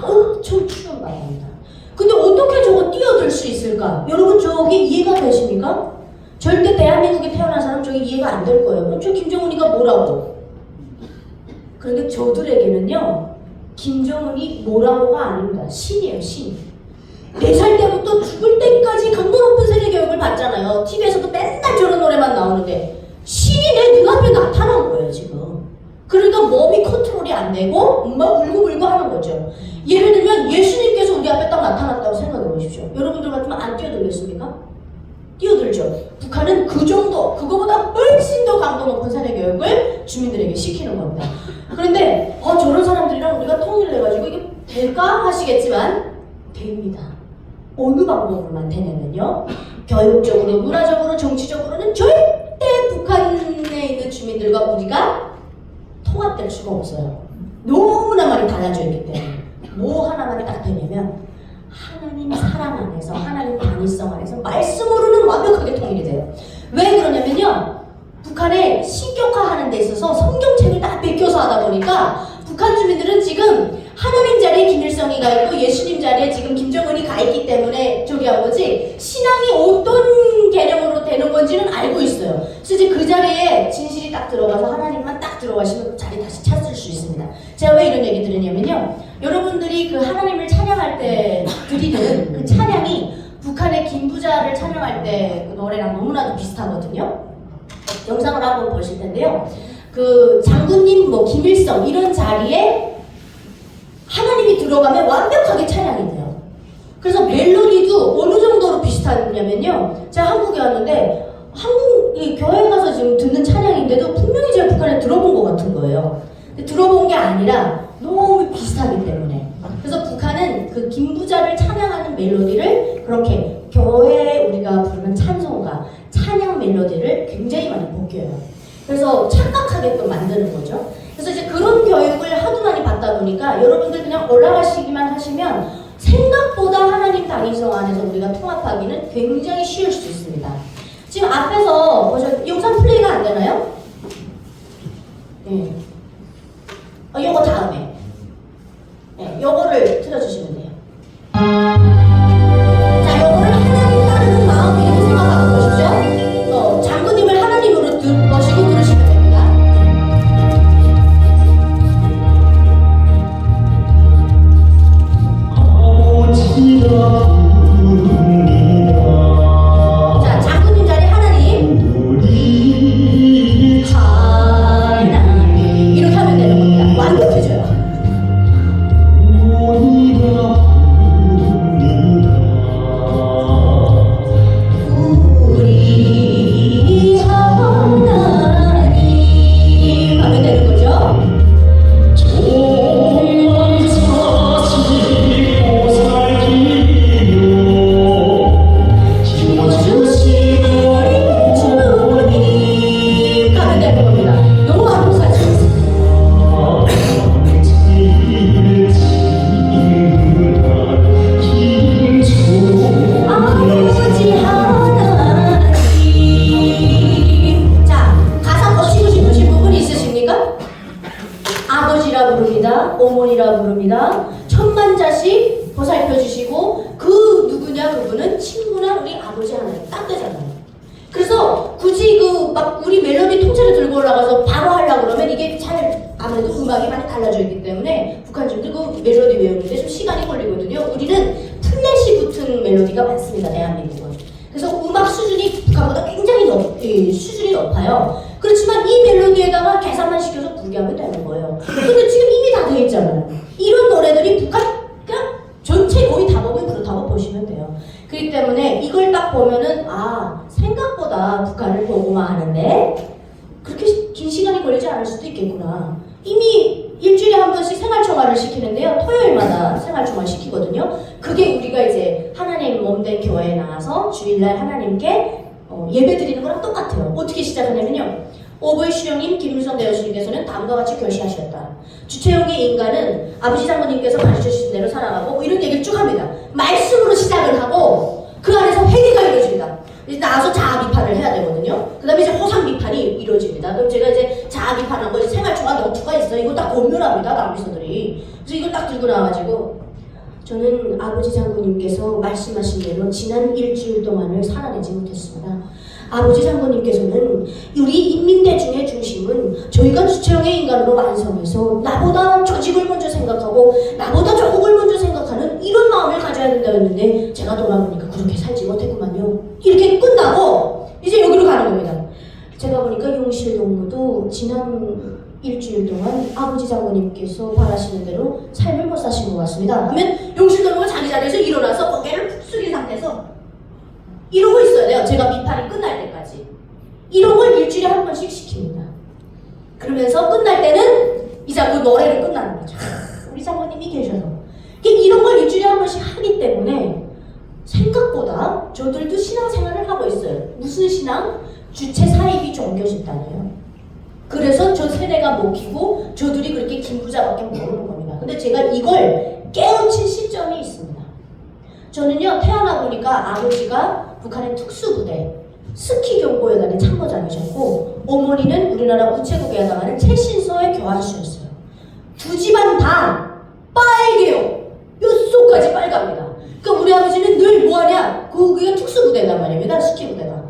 엄청 추운 바다입니다. 근데 어떻게 저거 뛰어들 수 있을까? 여러분 저게 이해가 되십니까? 절대 대한민국에 태어난 사람 저게 이해가 안 될 거예요. 저 김정은이가 뭐라고? 그런데 저들에게는요 김정은이 뭐라고가 아닙니다. 신이에요, 신. 4살 때부터 죽을 때까지 강도 높은 세례 교육을 받잖아요. TV에서도 맨날 저런 노래만 나오는데 신이 내 눈앞에 나타난 거예요, 지금. 그러니까 몸이 컨트롤이 안 되고 막 울고불고 하는 거죠. 예를 들면 예수님께서 우리 앞에 딱 나타났다고 생각해 보십시오. 여러분들 같으면 안 뛰어들겠습니까? 뛰어들죠. 북한은 그 정도, 그거보다 훨씬 더 강도 높은 세례 교육을 주민들에게 시키는 겁니다. 그런데 저런 사람들이랑 우리가 통일을 해가지고 이게 될까 하시겠지만 됩니다. 어느 방법으로만 되냐면요, 교육적으로, 문화적으로, 정치적으로는 절대 북한에 있는 주민들과 우리가 통합될 수가 없어요. 너무나 많이 달라져 있기 때문에. 뭐 하나만 딱 되냐면 하나님 사랑 안에서, 하나님 단일성 안에서 말씀으로는 완벽하게 통일이 돼요. 왜 그러냐면요, 북한에 신격화하는 데 있어서 성경책을 다 베껴서 하다 보니까 북한 주민들은 지금 하나님 자리에 김일성이가 있고 예수님 자리에 지금 김정은이 가 있기 때문에 저기 한 거지, 신앙이 어떤 개념으로 되는 건지는 알고 있어요. 그래서 이제 그 자리에 진실이 딱 들어가서 하나님만 딱 들어가시면 자리 다시 찾을 수 있습니다. 제가 왜 이런 얘기 드리냐면요, 여러분들이 그 하나님을 찬양할 때 드리는 그 찬양이 북한의 김부자를 찬양할 때 그 노래랑 너무나도 비슷하거든요. 영상을 한번 보실 텐데요. 그 장군님 뭐 김일성 이런 자리에 하나님이 들어가면 완벽하게 찬양이 돼요. 그래서 멜로디도 어느 정도로 비슷하냐면요. 제가 한국에 왔는데 한국 교회 가서 지금 듣는 찬양인데도 분명히 제가 북한에 들어본 것 같은 거예요. 근데 들어본 게 아니라 너무 비슷하기 때문에. 그래서 북한은 그 김부자를 찬양하는 멜로디를 그렇게 교회에 우리가 부르는 찬송가, 찬양 멜로디를 굉장히 많이 복귀해요. 그래서 착각하게끔 만드는 거죠. 그래서 이제 그런 교육을 하도 많이 받다 보니까 여러분들 그냥 올라가시기만 하시면 생각보다 하나님 다니성 안에서 우리가 통합하기는 굉장히 쉬울 수 있습니다. 지금 앞에서 영상 플레이가 안 되나요? 네. 요거 다음에. 네, 요거를 틀어주시면 돼요. 자, 요거를 하나님 따르는 마음 이렇게 생각하고 보십시오. 장군님을 하나님으로 모시고 들으시면 됩니다. 자, 장군님 자리 하나님. 하나님. 이렇게 하면 되는 겁니다. 완벽해져요. 아버지라 부릅니다. 어머니라 부릅니다. 천만자식 보살펴 주시고 그 누구냐 그분은 친구나 우리 아버지 하나님 딱 되잖아요. 그래서 굳이 그 막 우리 멜로디 통째로 들고 올라가서 바로 하려고 그러면 이게 잘 아무래도 음악이 많이 달라져 있기 때문에 북한 친구들 그 멜로디 외우는데 좀 시간이 걸리거든요. 우리는 플랫이 붙은 멜로디가 많습니다. 대한민국은. 그래서 음악 수준이 북한보다 굉장히 수준이 높아요. 그렇지만 이 멜로디에다가 계산만 시켜서 부르게 하면 되는 거예요. 근데 지금 이미 다 돼 있잖아요. 이런 노래들이 북한 그냥 전체 거의 다 보면 그렇다고 보시면 돼요. 그렇기 때문에 이걸 딱 보면은 아 생각보다 북한을 보고만 하는데 그렇게 긴 시간이 걸리지 않을 수도 있겠구나. 이미 일주일에 한 번씩 생활총화를 시키는데요. 토요일마다 생활총화 시키거든요. 그게 우리가 이제 하나님 몸된 교회에 나와서 주일날 하나님께 예배 드리는 거랑 똑같아요. 어떻게 시작하냐면요. 오보이 수령님, 김일성 대여수님께서는 다음과 같이 결시하셨다. 주체형의 인간은 아버지 장모님께서 가르쳐주신 대로 살아가고 뭐 이런 얘기를 쭉 합니다. 말씀으로 시작을 하고 그 안에서 회개가 이루어집니다. 이제 나와서 자아 비판을 해야 되거든요. 그 다음에 이제 호상 비판이 이루어집니다. 그럼 제가 이제 자아 비판하고 이제 생활총화 너투가 있어요. 이거 딱 검열합니다. 남비서들이. 그래서 이걸 딱 들고 나와가지고 저는 아버지 장군님께서 말씀하신 대로 지난 일주일 동안을 살아내지 못했습니다. 아버지 장군님께서는 우리 인민대중의 중심은 저희가 주체형의 인간으로 완성해서 나보다 조직을 먼저 생각하고 나보다 조국을 먼저 생각하는 이런 마음을 가져야 된다고 했는데 제가 돌아보니까 그렇게 살지 못했구만요. 이렇게 끝나고 이제 여기로 가는 겁니다. 제가 보니까 용실동무도 지난 일주일 동안 아버지 장군님께서 바라시는 대로 삶을 못 사신 것 같습니다. 하면 용실동무가 자기 자리에서 일어나서 고개를 푹 숙인 상태에서 이러고 있어야 돼요. 제가 비판이 끝날 때까지. 이런 걸 일주일에 한 번씩 시킵니다. 그러면서 끝날 때는 이제 그 노래를 끝나는 거죠. 우리 장모님이 계셔서. 이런 걸 일주일에 한 번씩 하기 때문에 생각보다 저들도 신앙생활을 하고 있어요. 무슨 신앙? 주체 사입이 종교 집단이에요. 그래서 저 세대가 먹히고 저들이 그렇게 김부자밖에 모르는 겁니다. 근데 제가 이걸 깨우친 시점이 있습니다. 저는요 태어나 보니까 아버지가 북한의 특수부대 스키경보여단의 참모장이셨고 어머니는 우리나라 우체국에 해당하는 최신소의 교환수였어요. 두 집안 다 빨개요. 뼛속까지 빨갑니다. 그러니까 우리 아버지는 늘 뭐하냐? 그게 특수부대단 말입니다. 스키부대가.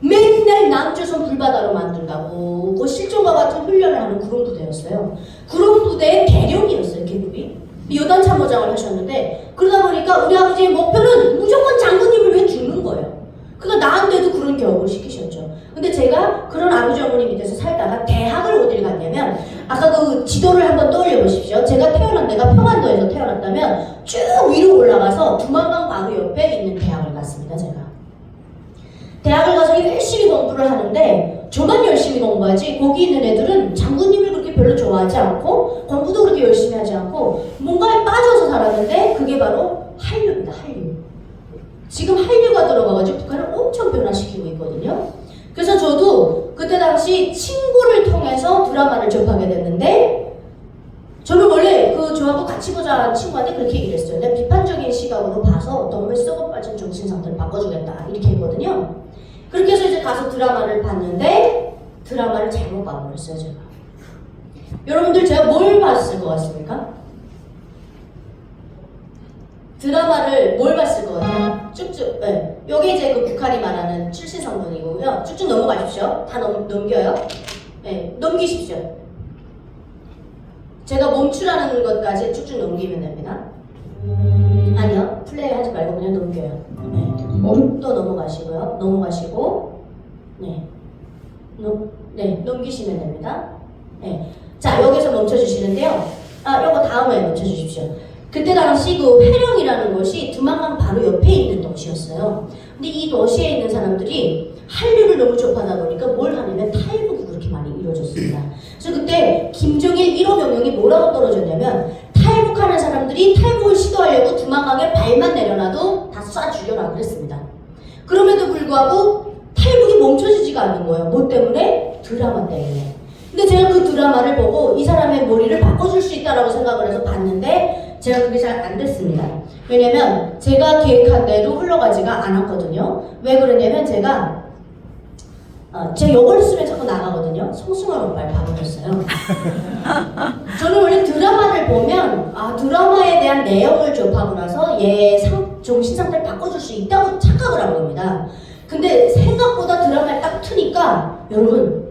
맨날 남조선 불바다로 만든다고 그 실종과 같은 훈련을 하는 그런 부대였어요. 그런 부대의 대령이었어요. 계급이. 여단 참모장을 하셨는데 그러다 보니까 우리 아버지의 목표는 무조건 장군님을 왜 죽는 거예요. 그러니까 나한테도 그런 교육을 시키셨죠. 근데 제가 그런 아버지 어머니 밑에서 살다가 대학을 어디를 아까 그 지도를 한번 떠올려 보십시오. 제가 태어난 데가 평안도에서 태어났다면 쭉 위로 올라가서 두만강 바로 옆에 있는 대학을 갔습니다. 제가 대학을 가서 열심히 공부를 하는데 저만 열심히 공부하지 거기 있는 애들은 장군님을 그렇게 별로 좋아하지 않고 공부도 그렇게 열심히 하지 않고 뭔가에 빠져서 살았는데 그게 바로 한류입니다. 한류. 지금 한류가 들어가가지고 북한을 엄청 변화시키고 있거든요. 그래서 저도 그때 당시 친구를 통해서 드라마를 접하게 됐는데 저는 원래 그 저하고 같이 보자 친구한테 그렇게 얘기를 했어요. 내가 비판적인 시각으로 봐서 너무 썩어 빠진 정신 상태를 바꿔주겠다 이렇게 했거든요. 그렇게 해서 이제 가서 드라마를 봤는데 드라마를 잘못 봐버렸어요. 제가. 여러분들 제가 뭘 봤을 것 같습니까? 드라마를 뭘 봤을 것 같아요? 쭉쭉, 네. 요게 이제 그 북한이 말하는 출신성분이고요. 쭉쭉 넘어가십시오. 다 넘겨요. 네, 넘기십시오. 제가 멈추라는 것까지 쭉쭉 넘기면 됩니다. 아니요, 플레이 하지 말고 그냥 넘겨요. 네. 또 넘어가시고요. 넘어가시고, 네. 네, 넘기시면 됩니다. 네. 자, 여기서 멈춰주시는데요. 아, 요거 다음에 멈춰주십시오. 그때 당시 그 회령이라는 곳이 두만강 바로 옆에 있는 도시였어요. 근데 이 도시에 있는 사람들이 한류를 너무 접하다 보니까 뭘 하냐면 탈북이 그렇게 많이 이루어졌습니다. 그래서 그때 김정일 1호 명령이 뭐라고 떨어졌냐면 탈북하는 사람들이 탈북을 시도하려고 두만강에 발만 내려놔도 다 쏴 죽여라 그랬습니다. 그럼에도 불구하고 탈북이 멈춰지지가 않는 거예요. 뭐 때문에? 드라마 때문에. 근데 제가 그 드라마를 보고 이 사람의 머리를 바꿔줄 수 있다라고 생각을 해서 봤는데 제가 그게 잘 안 됐습니다. 왜냐면 제가 계획한 대로 흘러가지가 않았거든요. 왜 그러냐면 제가 욕을 쓰면 자꾸 나가거든요. 송승헌 오빠를 봐버렸어요. 저는 원래 드라마를 보면 드라마에 대한 내용을 접하고 나서 얘 정신 상태를 바꿔줄 수 있다고 착각을 한 겁니다. 근데 생각보다 드라마를 딱 트니까 여러분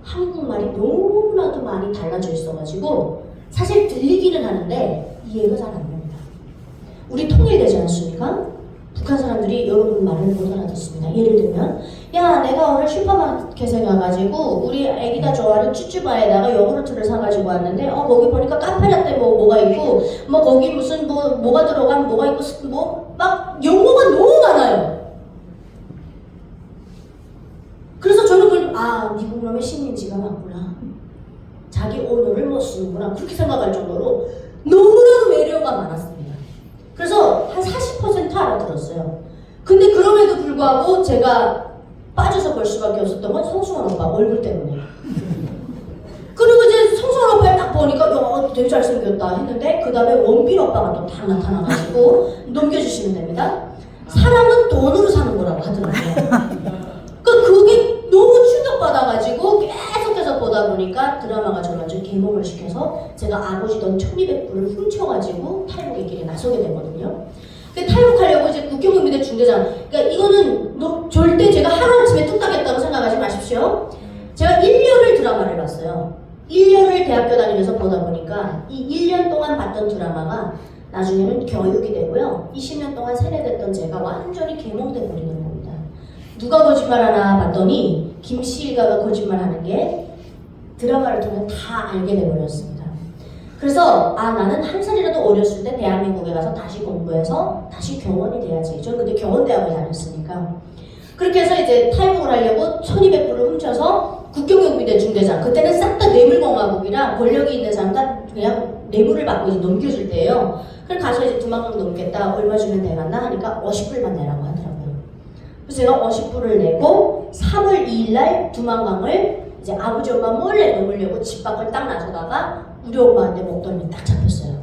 한국말이 너무나도 많이 달라져 있어가지고 사실 들리기는 하는데 이해가 잘 안 됩니다. 우리 통일되지 않습니까? 북한 사람들이 여러분 말을 못 알아듣습니다. 예를 들면 야 내가 오늘 슈퍼마켓에 가가지고 우리 애기가 좋아하는 쭈쭈바에다가 요구르트를 사가지고 왔는데 거기 보니까 카페라떼 뭐가 있고 뭐 거기 무슨 뭐가 들어간 뭐가 있고 뭐 막 용어가 너무 많아요. 그래서 저는 미국 놈의 식민지가 맞구나. 자기 언어를 못 쓰는구나. 그렇게 생각할 정도로 너무나도 매료가 많았습니다. 그래서 한 40% 알아들었어요. 근데 그럼에도 불구하고 제가 빠져서 볼 수밖에 없었던 건 송승헌 오빠 얼굴 때문에. 그리고 이제 송승헌 오빠를 딱 보니까 야 되게 잘생겼다 했는데 그 다음에 원빈 오빠가 또 다 나타나가지고 넘겨주시면 됩니다. 사람은 돈으로 사는 거라고 하더라고요. 그게 너무 충격받아가지고 계속해서 보다 보니까 드라마가 저를 완전 개몽을 시켜서 제가 아버지 돈 1200불을 훔쳐가지고 탈북의 길에 나서게 되거든요. 탈북하려고 이제 국경경비대 중대장, 그러니까 이거는 절대 제가 하루아침에 뚝 따겠다고 생각하지 마십시오. 제가 1년을 드라마를 봤어요. 1년을 대학교 다니면서 보다 보니까 이 1년 동안 봤던 드라마가 나중에는 교육이 되고요. 20년 동안 세뇌됐던 제가 완전히 개몽돼 버리는 겁니다. 누가 거짓말하나 봤더니 김씨일가가 거짓말하는 게 드라마를 통해 다 알게 돼버렸습니다. 그래서 나는 한 살이라도 어렸을 때 대한민국에 가서 다시 공부해서 다시 교원이 돼야지. 저는 근데 교원대학을 다녔으니까. 그렇게 해서 이제 탈북을 하려고 1200불을 훔쳐서 국경경비대 중대장, 그때는 싹 다 뇌물공화국이라 권력이 있는 사람 다 그냥 뇌물을 받고 이제 넘겨줄 때예요. 그래서 가서 이제 두만강 넘겠다, 얼마 주면 되겠나 하니까 50불만 내라고 하더라고요. 그래서 제가 50불을 내고 3월 2일날 두만강을 이제 아버지 엄마 몰래 넘으려고 집 밖을 딱 나서다가 우리 엄마한테 목덜미 딱 잡혔어요.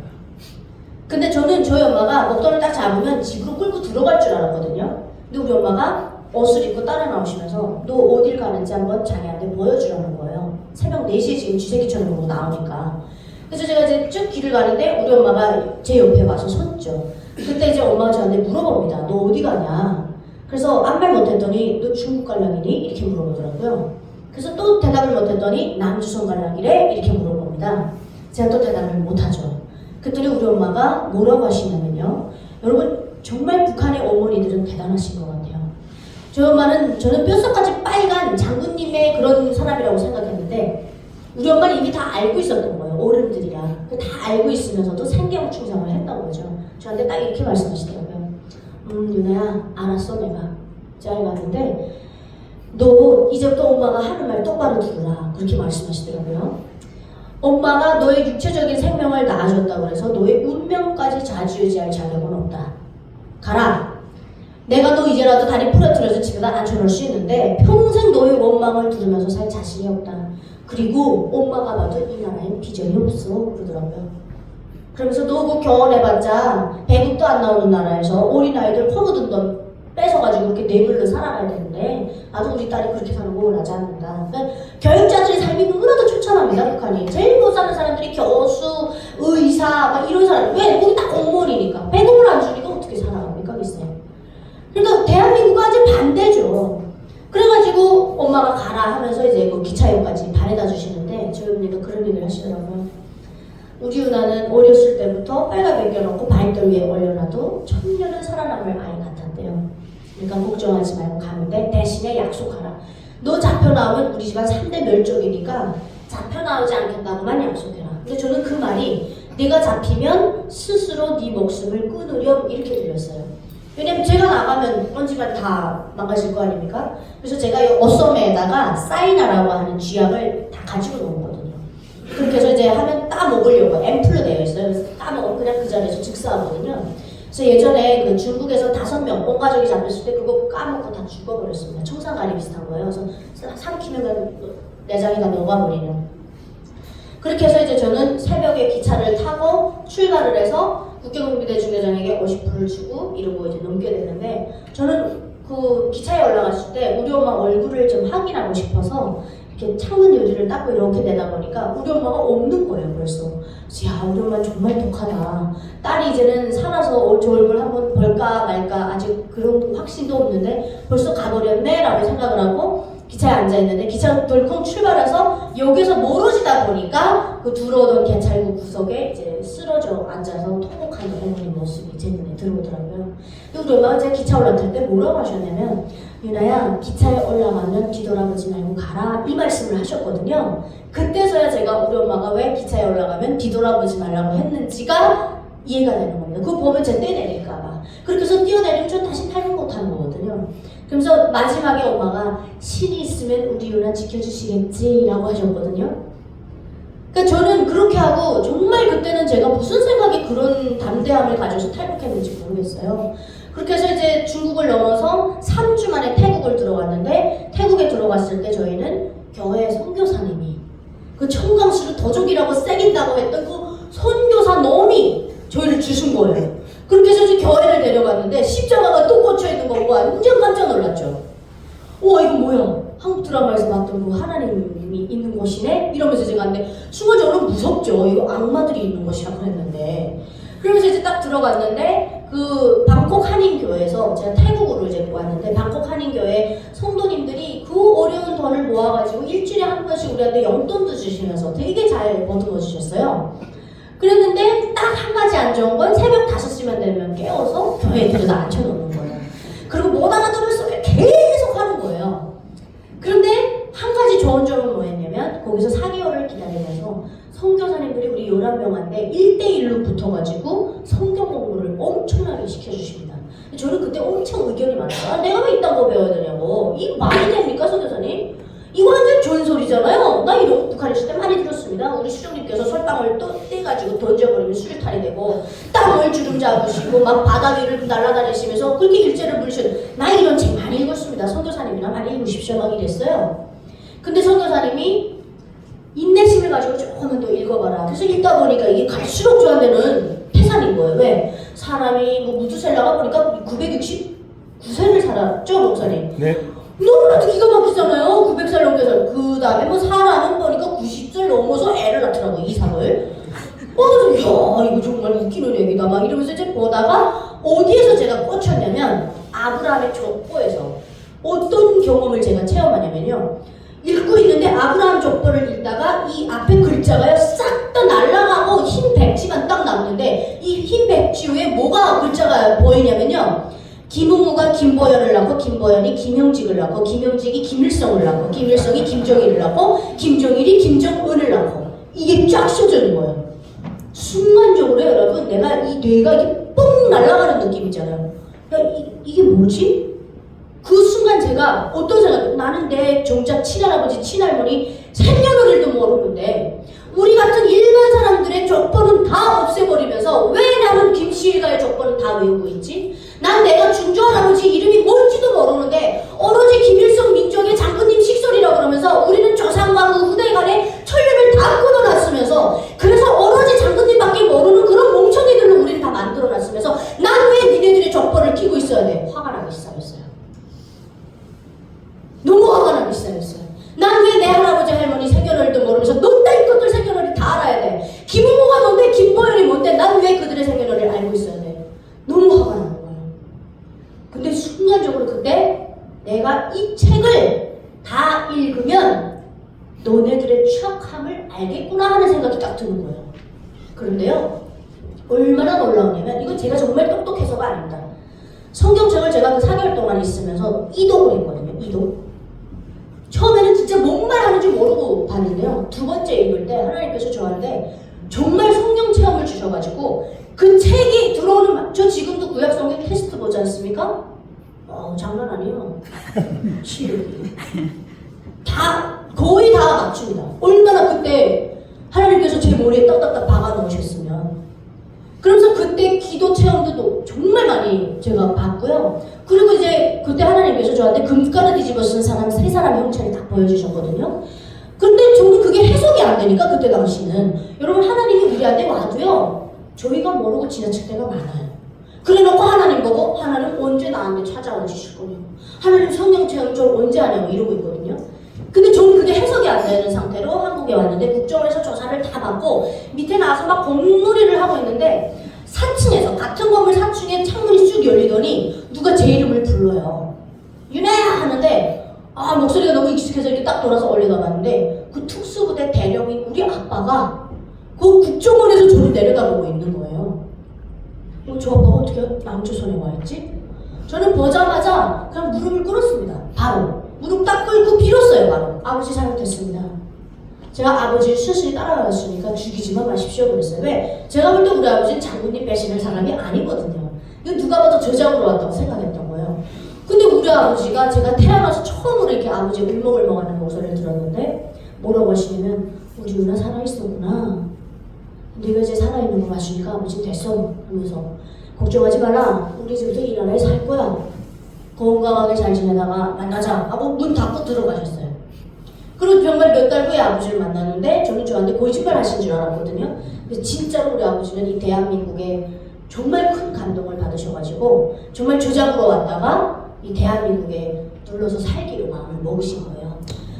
근데 저는 저희 엄마가 목덜미 딱 잡으면 집으로 끌고 들어갈 줄 알았거든요. 근데 우리 엄마가 옷을 입고 따라 나오시면서 너 어딜 가는지 한번 자기한테 보여주라는 거예요. 새벽 4시에 지금 쥐새끼처럼 보고 나오니까. 그래서 제가 이제 쭉 길을 가는데 우리 엄마가 제 옆에 와서 섰죠. 그때 이제 엄마가 저한테 물어봅니다. 너 어디 가냐? 그래서 아무 말 못했더니 너 중국 갈락이니? 이렇게 물어보더라고요. 그래서 또 대답을 못했더니 남조선 갈락이래? 이렇게 물어봅니다. 제가 또 대답을 못하죠. 그랬더니 우리 엄마가 뭐라고 하시냐면요. 여러분 정말 북한의 어머니들은 대단하신 것 같아요. 저는 뼛속까지 빨간 장군님의 그런 사람이라고 생각했는데 우리 엄마는 이미 다 알고 있었던 거예요. 어른들이라. 다 알고 있으면서도 생경 충성을 했던 거죠. 저한테 딱 이렇게 말씀하시더라고요. 유나야, 알았어 내가. 잘 갔는데 너 이제부터 엄마가 하는 말 똑바로 들으라. 그렇게 말씀하시더라고요. 엄마가 너의 육체적인 생명을 낳아줬다고 해서 너의 운명까지 좌지우지할 자격은 없다. 가라. 내가 너 이제라도 다리 부러뜨려서 집에다 앉혀놓을 수 있는데 평생 너의 원망을 들으면서 살 자신이 없다. 그리고 엄마가 봐도 이 나라엔 비전이 없어. 그러더라고요. 그러면서 너 그 결혼해봤자 배급도 안 나오는 나라에서 어린아이들 퍼묻은 돈 뺏어가지고 그렇게 뇌물로 살아가야 되는데 나도 우리 딸이 그렇게 사는 거 원하지 않는다. 그러니까 교육자들의 삶이 너무나도 추천합니다. 북한이. 제일 못 사는 사람들이 교수, 의사 막 이런 사람. 왜? 거기 다 공무원이니까. 배급을 안 주니까 어떻게 살아갑니까? 글쎄요. 그러니까 대한민국은 아주 반대죠. 그래가지고 엄마가 가라 하면서 이제 그 기차역까지 바래다 주시는데 저희 어머니가 그런 얘기를 하시더라고요. 우리 유나는 어렸을 때부터 빨간 벗겨놓고 바위돌 위에 올려놔도 천년은 살아남을 아이 같았대요. 그러니까 걱정하지 말고 가는데 대신에 약속하라. 너 잡혀 나오면 우리 집안 3대 멸종이니까 잡혀 나오지 않겠다고만 약속해라. 근데 저는 그 말이 내가 잡히면 스스로 네 목숨을 끊으렴 이렇게 들렸어요. 왜냐면 제가 나가면 온 집안 다 망가질 거 아닙니까? 그래서 제가 이 어썸에다가 사이나라고 하는 쥐약을 다 가지고 놓거든요. 그렇게 해서 이제 하면 따먹으려고 앰플로 되어 있어요. 그래서 따먹으면 그냥 그 자리에서 즉사하거든요. 그래서 예전에 그 중국에서 5명 온 가족이 잡혔을 때 그거 까먹고 다 죽어버렸습니다. 청산가리 비슷한 거예요. 그래서 삼키면 내장이 다 녹아버리는. 그렇게 해서 이제 저는 새벽에 기차를 타고 출발을 해서 국경경비대 중대장에게 50불을 주고 이러고 이제 넘게 됐는데 저는 그 기차에 올라갔을 때 우리 엄마 얼굴을 좀 확인하고 싶어서 이렇게 창문 유리를 닦고 이렇게 내다 보니까 우리 엄마가 없는 거예요. 벌써. 야, 우리 엄마 정말 독하다. 딸이 이제는 살아서 저 얼굴 한번 볼까 말까 아직 그런 확신도 없는데 벌써 가버렸네 라고 생각을 하고 기차에 앉아있는데 기차가 덜컹 출발해서 역에서 멀어지다 보니까 그 들어오던 개찰구 구석에 이제 쓰러져 앉아서 통곡하는 어머니 모습이 제 눈에 들어오더라고요. 근데 우리 엄마가 제가 기차 올라탈 때 뭐라고 하셨냐면 유나야 기차에 올라가면 뒤돌아보지 말고 가라 이 말씀을 하셨거든요. 그때서야 제가 우리 엄마가 왜 기차에 올라가면 뒤돌아보지 말라고 했는지가 이해가 되는 겁니다. 그거 보면 제가 떼내릴까봐. 그렇게 해서 뛰어내리면 저 다시 탈출 못하는 거거든요. 그래서 마지막에 엄마가 신이 있으면 우리 유나 지켜주시겠지 라고 하셨거든요. 그러니까 저는 그렇게 하고 정말 그때는 제가 무슨 생각에 그런 담대함을 가져서 탈북했는지 모르겠어요. 그렇게 해서 이제 중국을 넘어서 3주 만에 태국을 들어갔는데 태국에 들어갔을 때 저희는 교회 선교사님이 그 청강수를 더족이라고 새긴다고 했던 그 선교사 놈이 저희를 주신 거예요. 그렇게 해서 이제 교회를 데려갔는데 십자가가 또 꽂혀있는 거 보고 완전 깜짝 놀랐죠. 우와 이거 뭐야? 한국 드라마에서 봤던 그 하나님이 있는 곳이네? 이러면서 제가 갔는데 순간적으로 무섭죠. 이거 악마들이 있는 곳이라고 그랬는데 그러면서 이제 딱 들어갔는데 그 방콕 한인교회에서 제가 태국으로 이제 왔는데 방콕 한인교회 성도님들이 그 어려운 돈을 모아가지고 일주일에 한 번씩 우리한테 용돈도 주시면서 되게 잘 보듬어 주셨어요. 그랬는데 딱 한 가지 안 좋은 건 새벽 5시만 되면 깨워서 교회에 들여다 앉혀놓는 거예요. 그리고 못 알아들을 소리를 계속 하는 거예요. 그런데 한 가지 좋은 점은 뭐였냐면 거기서 4개월을 기다리면서 선교사님들이 우리 11명한테 1대1로 붙어가지고 성경 공부를 엄청나게 시켜주십니다. 저는 그때 엄청 의견이 많았어요. 아, 내가 왜 이딴 거 배워야 되냐고. 이거 말이 됩니까 선교사님? 이거 완전 좋은 소리잖아요. 나 이런 거 북한에 있을 때 많이 들었습니다. 우리 수령님께서 솔방울 떼가지고 던져버리면 수류탄이 되고 땅을 주름 잡으시고 막 바다 위를 날아다니시면서 그렇게 일제를 부르시는 나 이런 책 많이 읽었습니다. 선교사님이나 많이 읽으십시오 막 이랬어요. 근데 선교사님이 인내심을 가지고 조금만 더 읽어봐라. 그래서 읽다 보니까 이게 갈수록 저한테는 태산인 거예요. 왜? 사람이 뭐 무두셀라가 보니까 969세를 살았죠 목사님? 네. 너무나도 기가 막히잖아요. 900살 넘겨서. 그 다음에 뭐 사람은 보니까 90살 넘어서 애를 낳더라고 이삭을. 그래서 야 이거 정말 웃기는 얘기다 막 이러면서 이제 보다가 어디에서 제가 꽂혔냐면 아브라함의 족보에서 어떤 경험을 제가 체험하냐면요. 읽고 있는데 아브라함 족보를 읽다가 이 앞에 글자가요 싹 다 날아가고 흰 백지만 딱 남는데 이 흰 백지 위에 뭐가 글자가 보이냐면요. 김웅우가 김보연을 낳고 김보연이 김형직을 낳고 김형직이 김일성을 낳고 김일성이 김정일을 낳고 김정일이 김정은을 이게 쫙 씌워지는 거예요. 순간적으로 여러분 내가 이 뇌가 이게 뻥 날아가는 느낌 있잖아요. 야, 이게 뭐지? 그 순간 제가 어떤 생각, 나는 내 정작 친할아버지, 친할머니 생년월일도 모르는데 우리 같은 일반 사람들의 족보는 다 없애버리면서 왜 나는 김씨일가의 족보는 다 외우고 있지? 난 내가 중조할아버지 이름이 뭔지도 모르는데 오로지 김일성 민족의 장군님 식솔이라고 그러면서 우리는 조상과 그 후대 간에 천륜을 다 끊어놨으면서 그래서 오로지 장군님밖에 모르는 그런 멍청이들로 우리는 다 만들어놨으면서 난 왜 니네들의 족보를 끼고 있어야 돼? 화가 나기 시작했어요. 너무 화가 나기 시작했어요. 난 왜 내 할아버지 할머니 생년월일도 모르면서 너 따위 것들 생년월일 다 알아야 돼. 김웅호가 뭔데 김보현이 뭔데 난 왜 그들의 생년월일 알고 있어야 돼. 너무 화가 나는 거예요. 근데 순간적으로 그때 내가 이 책을 다 읽으면 너네들의 추악함을 알겠구나 하는 생각이 딱 드는 거예요. 그런데요 얼마나 놀라우냐면 이건 제가 정말 똑똑해서가 아닙니다. 성경책을 제가 그 4개월 동안 있으면서 이독을 했거든요. 이독. 처음에는 진짜 뭔 말 하는지 모르고 봤는데요. 두 번째 읽을 때 하나님께서 저한테 정말 성경 체험을 주셔가지고 그 책이 들어오는 저 지금도 구약 성경 테스트 보지 않습니까? 장난 아니에요. 시력이 다 거의 다 맞춥니다. 얼마나 그때 하나님께서 제 머리에 딱딱딱 박아 놓으셨으면. 그러면서 그때 기도 체험도 정말 많이 제가 봤고요. 그리고 이제 그때 하나님께서 저한테 금가루 뒤집어 쓴 사람 세 사람 형체를 딱 보여주셨거든요. 근데 저는 그게 해석이 안 되니까 그때 당시는 여러분 하나님이 우리한테 와도요 저희가 모르고 지나칠 때가 많아요. 그래놓고 하나님 보고 하나님 언제 나한테 찾아와 주실 거냐고 하나님 성경 체험 좀 언제 하냐고 이러고 있거든요. 근데 저는 그게 해석이 안 되는 상태로 한국에 왔는데 국정원에서 조사를 다 받고 밑에 나와서 막 공놀이를 하고 있는데 4층에서 같은 건물 4층에 창문이 쭉 열리더니 누가 제 이름을 불러요. 윤아야 하는데 목소리가 너무 익숙해서 이렇게 딱 돌아서 올려다봤는데 그 특수부대 대령인 우리 아빠가 그 국정원에서 저를 내려다보고 있는 거예요. 저 아빠가 어떻게 남조선에 와 있지? 저는 보자마자 그냥 무릎을 꿇었습니다. 바로 무릎 딱 꿇고 빌었어요. 바로 아버지 잘못했습니다. 제가 아버지 수순이 따라왔으니까 죽이지만 마십시오 그랬어요. 왜? 제가 볼 때 우리 아버지는 장군님 빼시는 사람이 아니거든요. 이건 누가 봐도 저작으로 왔다고 생각했던 거예요. 근데 우리 아버지가 제가 태어나서 처음으로 이렇게 아버지 울먹울먹하는 목소리를 들었는데 뭐라고 하시냐면 우리 누나 살아있었구나. 네가 이제 살아있는 거 맞으니까 아버지 됐어 하면서 걱정하지 말라. 우리 집에서 이 나라에 살 거야. 건강하게 잘 지내다가 만나자 하고 문 닫고 들어가셨어요. 그리고 정말 몇 달 후에 아버지를 만났는데 저는 저한테 거짓말 하신 줄 알았거든요. 근데 진짜로 우리 아버지는 이 대한민국에 정말 큰 감동을 받으셔가지고 정말 조작으로 왔다가 이 대한민국에 눌러서 살기로 마음을 먹으신 거예요.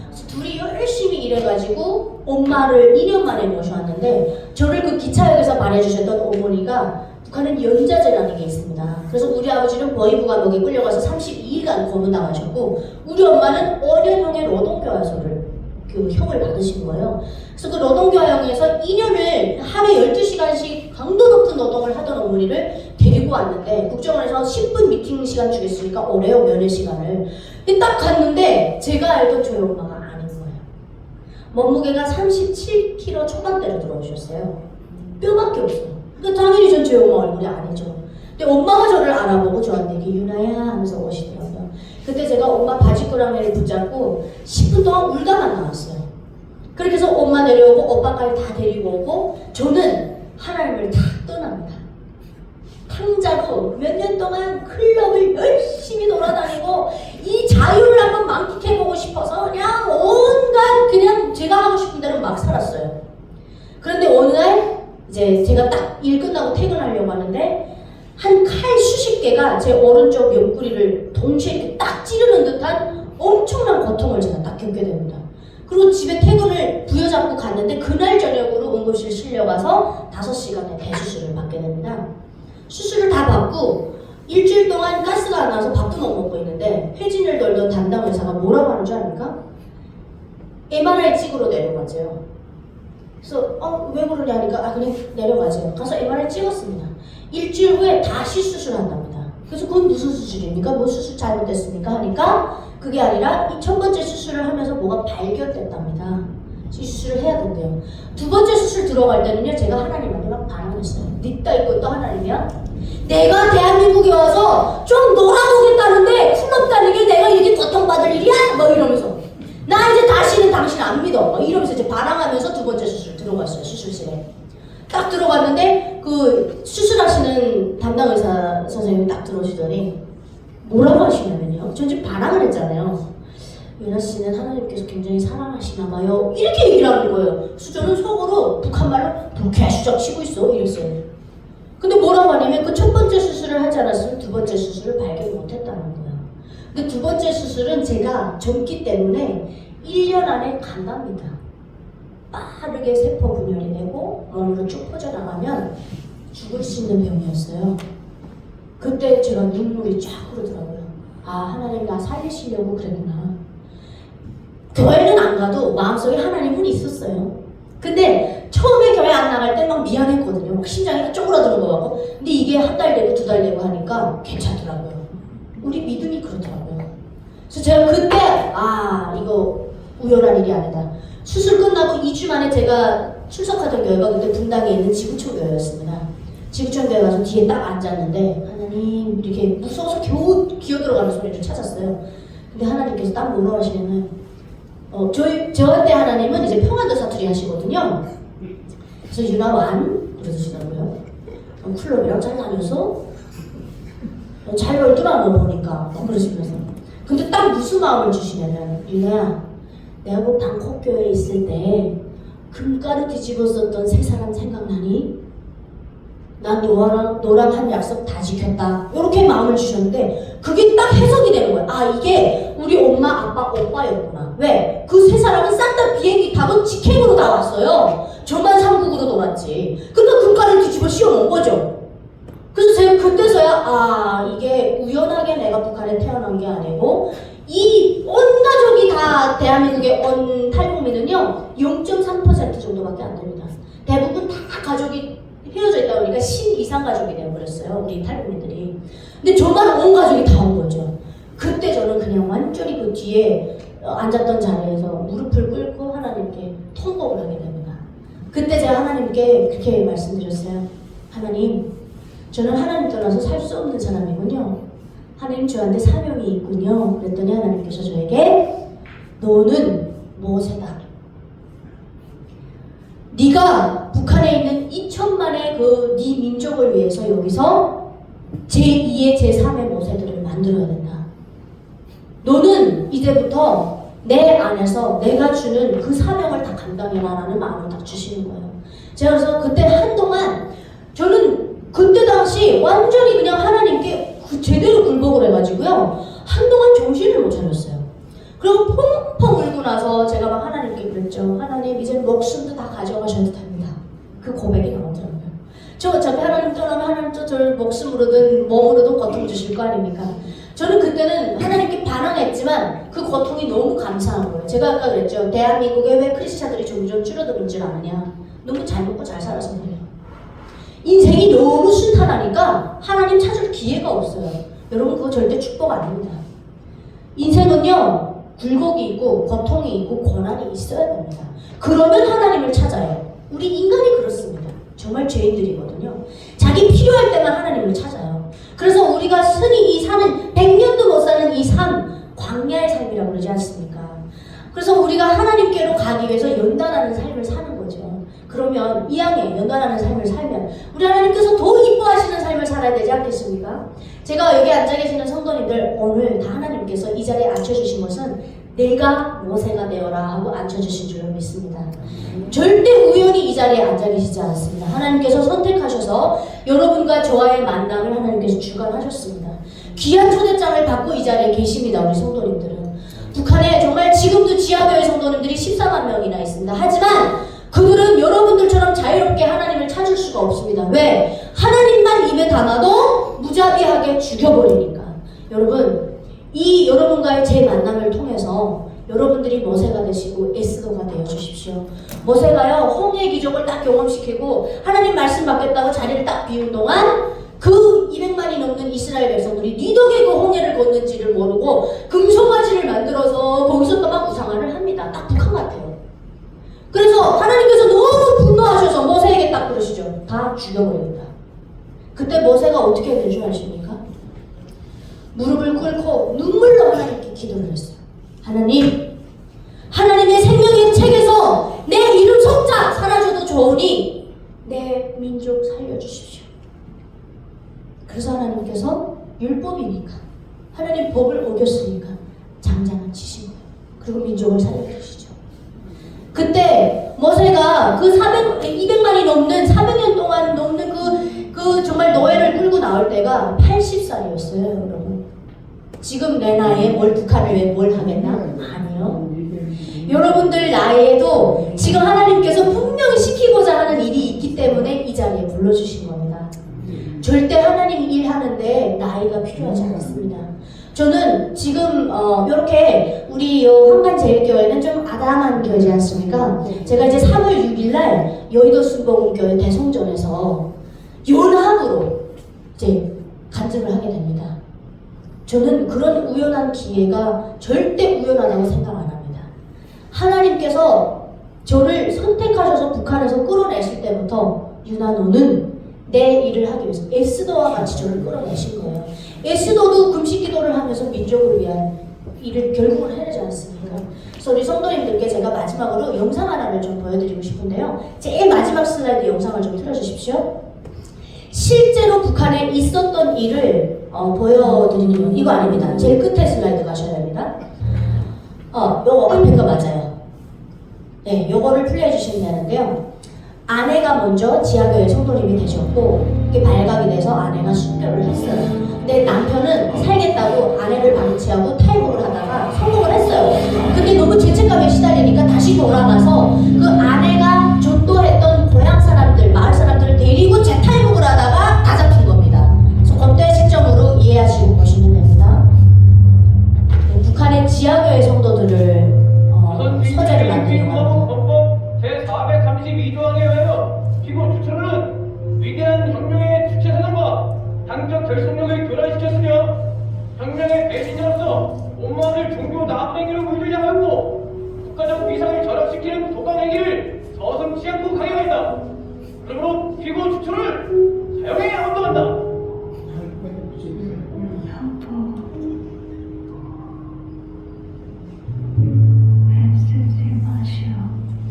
그래서 둘이 열심히 일해가지고 엄마를 2년 만에 모셔왔는데 저를 그 기차역에서 말해주셨던 어머니가 북한은 연자제라는 게 있습니다. 그래서 우리 아버지는 보위부 감옥에 끌려가서 32일간 고문당하셨고 우리 엄마는 5년형의 노동교화소를 그 형을 받으신 거예요. 그래서 그 노동교화형에서 2년을 하루에 12시간씩 강도 높은 노동을 하던 어머니를 데리고 왔는데 국정원에서 10분 미팅 시간 주겠으니까 오래요 면회 시간을. 근데 딱 갔는데 제가 알던 저희 엄마가 아닌 거예요. 몸무게가 37kg 초반대로 들어오셨어요. 뼈밖에 없어요. 그러니까 당연히 전 제 엄마 얼굴이 아니죠. 근데 엄마가 저를 알아보고 저한테 이렇게 유나야 하면서 오시더라고요. 그때 제가 엄마 바지꾸러미를 붙잡고 10분 동안 울다만 나왔어요. 그렇게 해서 엄마 내려오고 오빠까지 다 데리고 오고 저는 하나님을 다 떠납니다. 탕자로 몇 년 동안 클럽을 열심히 돌아다니고 이 자유를 한번 만끽해보고 싶어서 그냥 온갖 그냥 제가 하고 싶은 대로 막 살았어요. 그런데 어느 날 이제 제가 딱 일 끝나고 퇴근하려고 하는데 한 칼 수십 개가 제 오른쪽 옆구리를 동시에 이렇게 딱 찌르는 듯한 엄청난 고통을 제가 딱 겪게 됩니다. 그리고 집에 퇴근을 부여잡고 갔는데 그날 저녁으로 응급실 실려가서 5시간의 대수술을 받게 됩니다. 수술을 다 받고 일주일 동안 가스가 안 나와서 밥도 못 먹고 있는데 회진을 돌던 담당 의사가 뭐라고 하는 줄 압니까? MRI 찍으러 내려가세요. 그래서 왜 그러냐 하니까 그냥 내려가세요. 가서 MRI 찍었습니다. 일주일 후에 다시 수술한답니다. 그래서 그건 무슨 수술입니까? 뭐 수술 잘못됐습니까? 하니까 그게 아니라 이 첫 번째 수술을 하면서 뭐가 발견됐답니다. 이 수술을 해야 된대요. 두 번째 수술 들어갈 때는요, 제가 하나님한테 막 반항했어요. 니다 있고 또 하나님이야? 내가 대한민국에 와서 좀 놀아보겠다는데 풀럽다는 게 내가 이렇게 고통받을 일이야? 뭐 이러면서 나 이제 다시는 당신 안 믿어. 뭐 이러면서 이제 반항하면서 두 번째 수술 들어갔어요. 수술실에 딱 들어갔는데 그 수술하시는 담당 의사 선생님이 딱 들어오시더니 뭐라고 하시냐면요, 전 지금 반항을 했잖아요. 유나 씨는 하나님께서 굉장히 사랑하시나 봐요. 이렇게 얘기를 하는 거예요. 저는 속으로 북한말로 불쾌수작 치고 있어 이랬어요. 근데 뭐라고 하냐면 그 첫 번째 수술을 하지 않았으면 두 번째 수술을 발견 못했다는 거예요. 근데 두 번째 수술은 제가 젊기 때문에 1년 안에 간답니다. 빠르게 세포 분열이 되고 몸으로 쭉 퍼져나가면 죽을 수 있는 병이었어요. 그때 제가 눈물이 쫙 흐르더라고요. 아, 하나님 나 살리시려고 그랬구나. 교회는 안 가도 마음속에 하나님은 있었어요. 근데 처음에 교회 안 나갈 때 막 미안했거든요. 막 심장이 쪼그라드는 것 같고. 근데 이게 한 달 되고 두 달 되고 하니까 괜찮더라고요. 우리 믿음이 그렇더라고요. 그래서 제가 그때 아, 이거 우연한 일이 아니다. 수술 끝나고 2주 만에 제가 출석하던 교회가 그때 분당에 있는 지구촌 교회였습니다. 지구촌 교회 가서 뒤에 딱 앉았는데 하나님 이렇게 무서워서 겨우 기어 들어가는 소리를 찾았어요. 근데 하나님께서 딱 뭐라고 하시냐면 저한테 하나님은 이제 평안도 사투리 하시거든요. 그래서 유나 완 그러시더라고요. 클럽이랑 잘 다녀서 잘 놀더라 너 보니까 그러시면서. 근데 딱 무슨 마음을 주시냐면 유나야, 내가 그 방콕 교회에 있을 때 금가루 뒤집어 썼던 세 사람 생각나니? 난 너랑 한 약속 다 지켰다. 이렇게 마음을 주셨는데 그게 딱 해석이 되는 거예요. 아, 이게 우리 엄마, 아빠, 오빠였구나. 왜? 그 세 사람은 싹 다 비행기 타고 직행으로 다 왔어요. 저만 삼국으로 돌았지. 그러니까 금가루를 뒤집어 씌워놓은 거죠. 그래서 제가 그때서야 아, 이게 우연하게 내가 북한에 태어난 게 아니고 이 온 가족이 다 대한민국의 온 탈북민은요 0.3% 정도밖에 안 됩니다. 대부분 다 가족이 헤어져 있다 보니까 10 이상 가족이 되어버렸어요. 우리 탈북민들이. 근데 저만 온 가족이 다 온 거죠. 그때 저는 그냥 완전히 그 뒤에 앉았던 자리에서 무릎을 꿇고 하나님께 통곡을 하게 됩니다. 그때 제가 하나님께 그렇게 말씀드렸어요. 하나님, 저는 하나님 떠나서 살 수 없는 사람이군요. 하나님, 저한테 사명이 있군요. 그랬더니 하나님께서 저에게 너는 모세다. 네가 북한에 있는 2천만의 그 네 민족을 위해서 여기서 제2의 제3의 모세들을 만들어야 된다. 너는 이제부터 내 안에서 내가 주는 그 사명을 다 감당해라라는 마음을 딱 주시는 거예요. 제가 그래서 그때 한동안 저는 그때 당시 완전히 그냥 하나님께 제대로 굴복을 해가지고요. 한동안 정신을 못 차렸어요. 그리고 펑펑 울고 나서 제가 막 하나님께 그랬죠. 하나님, 이제 목숨도 다 가져가셔도 됩니다. 그 고백이 나오더라고요. 저 어차피 하나님 떠나면 하나님 또 저를 목숨으로든 몸으로든 고통 주실 거 아닙니까? 저는 그때는 하나님께 반항했지만 그 고통이 너무 감사한 거예요. 제가 아까 그랬죠. 대한민국에 왜 크리스찬들이 점점 줄어드는 줄 아느냐. 너무 잘 먹고 잘 살아서 그래요. 인생이 너무 순탄하니까 하나님 찾을 기회가 없어요. 여러분, 그거 절대 축복 아닙니다. 인생은요, 굴곡이 있고 고통이 있고 고난이 있어야 됩니다. 그러면 하나님을 찾아요. 우리 인간이 그렇습니다. 정말 죄인들이거든요. 자기 필요할 때만 하나님을 찾아요. 그래서 우리가 흔히 이 사는 100년도 못 사는 이 삶, 광야의 삶이라고 그러지 않습니까? 그래서 우리가 하나님께로 가기 위해서 연단하는 삶을 사는 거죠. 그러면 이 양에 연단하는 삶을 살면 우리 하나님께서 더 이뻐하시는 삶을 살아야 되지 않겠습니까? 제가 여기 앉아 계시는 성도님들, 오늘 다 하나님께서 이 자리에 앉혀주신 것은 내가 모세가 되어라 하고 앉혀주신 줄로 믿습니다. 절대 우연히 이 자리에 앉아 계시지 않습니다. 하나님께서 선택하셔서 여러분과 저와의 만남을 하나님께서 주관하셨습니다. 귀한 초대장을 받고 이 자리에 계십니다. 우리 성도님들은. 북한에 정말 지금도 지하교회 성도님들이 14만 명이나 있습니다. 하지만 그들은 여러분들처럼 자유롭게 하나님을 찾을 수가 없습니다. 왜? 하나님만 입에 담아도 무자비하게 죽여버리니까. 여러분, 이 여러분과의 제 만남을 통해서 여러분들이 모세가 되시고 에스더가 되어 주십시오. 모세가요, 홍해 기적을 딱 경험시키고 하나님 말씀 받겠다고 자리를 딱 비운 동안 그 200만이 넘는 이스라엘 백성들이 니덕에 그 홍해를 걷는지를 모르고 금송아지를 만들어서 거기서 또 막 우상화를 합니다. 딱 북한 같아요. 그래서 하나님께서 너무 분노하셔서 모세에게 딱 그러시죠. 다 죽여버리겠다. 그때 모세가 어떻게 해야 될 줄 아십니까? 무릎을 꿇고 눈물로 하나님께 기도를 했어요. 하나님, 하나님의 생명의 책에서 내 이름 석자 사라져도 좋으니 내 민족 살려주십시오. 그래서 하나님께서 율법이니까, 하나님 법을 어겼으니까 장장을 치신 거예요. 그리고 민족을 살려주시죠. 그때 모세가 그 200만이 넘는 400년 동안 넘는 그 정말 노예를 끌고 나올 때가 80살이었어요, 여러분. 지금 내 나이에 북한을 뭘 하겠나? 아니요. 여러분들 나이에도 지금 하나님께서 분명히 시키고자 하는 일이 있기 때문에 이 자리에 불러주신 겁니다. 절대 하나님 일하는데 나이가 필요하지 않습니다. 저는 지금 이렇게 우리 한간제일교회는 좀 아담한 교회지 않습니까? 제가 이제 3월 6일날 여의도 순복음교회 대성전에서 연합으로 이제 간증을 하게 됩니다. 저는 그런 우연한 기회가 절대 우연하다고 생각 안 합니다. 하나님께서 저를 선택하셔서 북한에서 끌어내실 때부터 유나노는 내 일을 하기 위해서 에스더와 같이 저를 끌어내신 거예요. 에스더도 금식기도를 하면서 민족을 위한 일을 결국은 해내지 않습니까? 그래서 우리 성도님들께 제가 마지막으로 영상 하나를 좀 보여드리고 싶은데요. 제일 마지막 슬라이드 영상을 좀 틀어주십시오. 실제로 북한에 있었던 일을 보여드리는 이거 아닙니다. 제일 끝에 슬라이드 가셔야 됩니다. 요거 앞에 거 맞아요. 네, 요거를 플레이해 주시면 되는데요. 아내가 먼저 지하교회 성도님이 되셨고 이게 발각이 돼서 아내가 순교를 했어요. 근데 남편은 살겠다고 아내를 방치하고 탈북을 하다가 성공을 했어요. 근데 너무 죄책감에 시달리니까 다시 돌아가서 그 아내가 전도했던 고향 사람들, 마을 사람들을 데리고 재탈북을 하다가 다 잡힌 겁니다. 그래서 그때 시점으로 이해하시고 보시면 됩니다. 네, 북한의 지하교회 성도들을 서재를 만드는 겁니다. 제432조항에 의하여 피고 주체로는 위대한 혁명의 주체사상과 당적 결속력을 교란시켰으며 혁명의 배신자로서 온만을 종교 나학행위로 물들게 하였고 국가적 위상을 절약시키는 도강행위를 서슴지 않고 강행하였다. 그러므로 피고 주체를 사형에 언도한다.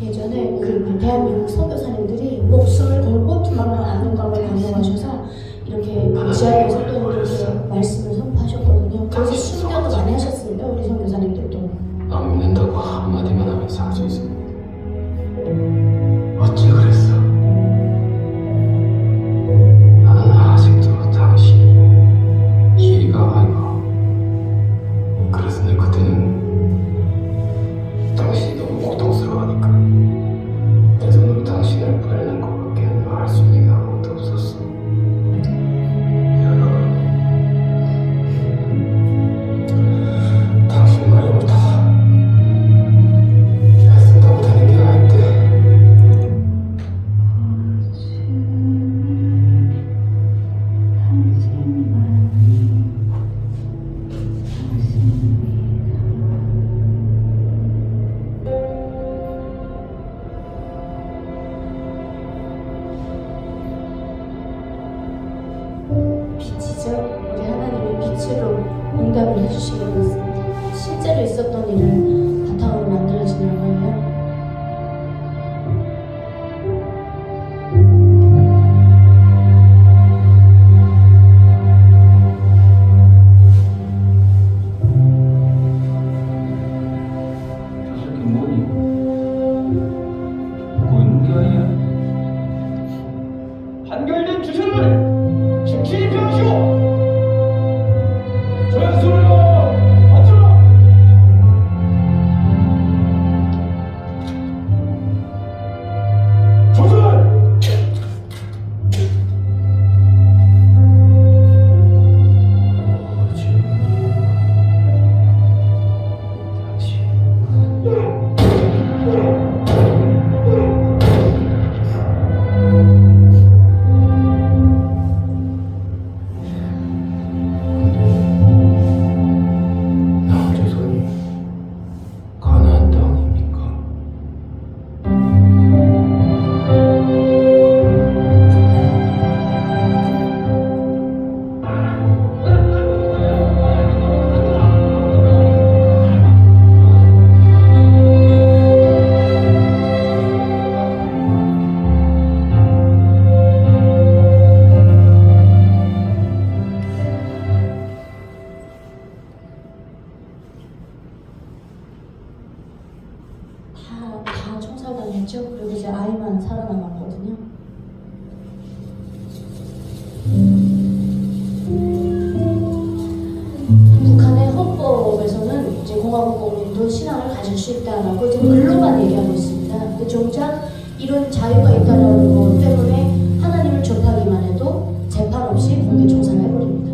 예전에 우리 대한민국 선교사님들이 목숨을 걸고 투망을 하는 것을 강조하셔서 이렇게 지하의 성도님들께 말씀을 선포하셨거든요. 그래서 순교도 많이 하셨습니다. 우리 선교사님들도. 안 믿는다고 한마디만 하면 살 수 있습니다. 어찌 그랬어? 나는 아직도 당신이 길이가 아니고 그래서 내 그때는 당신이 너무 고통스러워하니까 내 손으로 당신을 보내는 것밖에 할 수 있는 게 아무것도 없었어. 여러분, 당신 말이 옳다. 애쓴다고 되는 게 아닌데. 빛이죠. 우리 하나님의 빛으로 응답을 해주시게 됐습니다. 실제로 있었던 일을 바탕으로 만들어지는 거예요. 저 새끼 뭐니? 뭔 게야? 판결된 주체를 즉시 입증하시오. 전술로 맞춰라. 조선. 그리고 이제 아이만 살아남았거든요. 북한의 헌법에서는 이제 공화국 국민도 신앙을 가질 수 있다라고 이제 글로만 얘기하고 있습니다. 근데 정작 이런 자유가 있다는 것 때문에 하나님을 접하기만 해도 재판 없이 공개 총살해버립니다.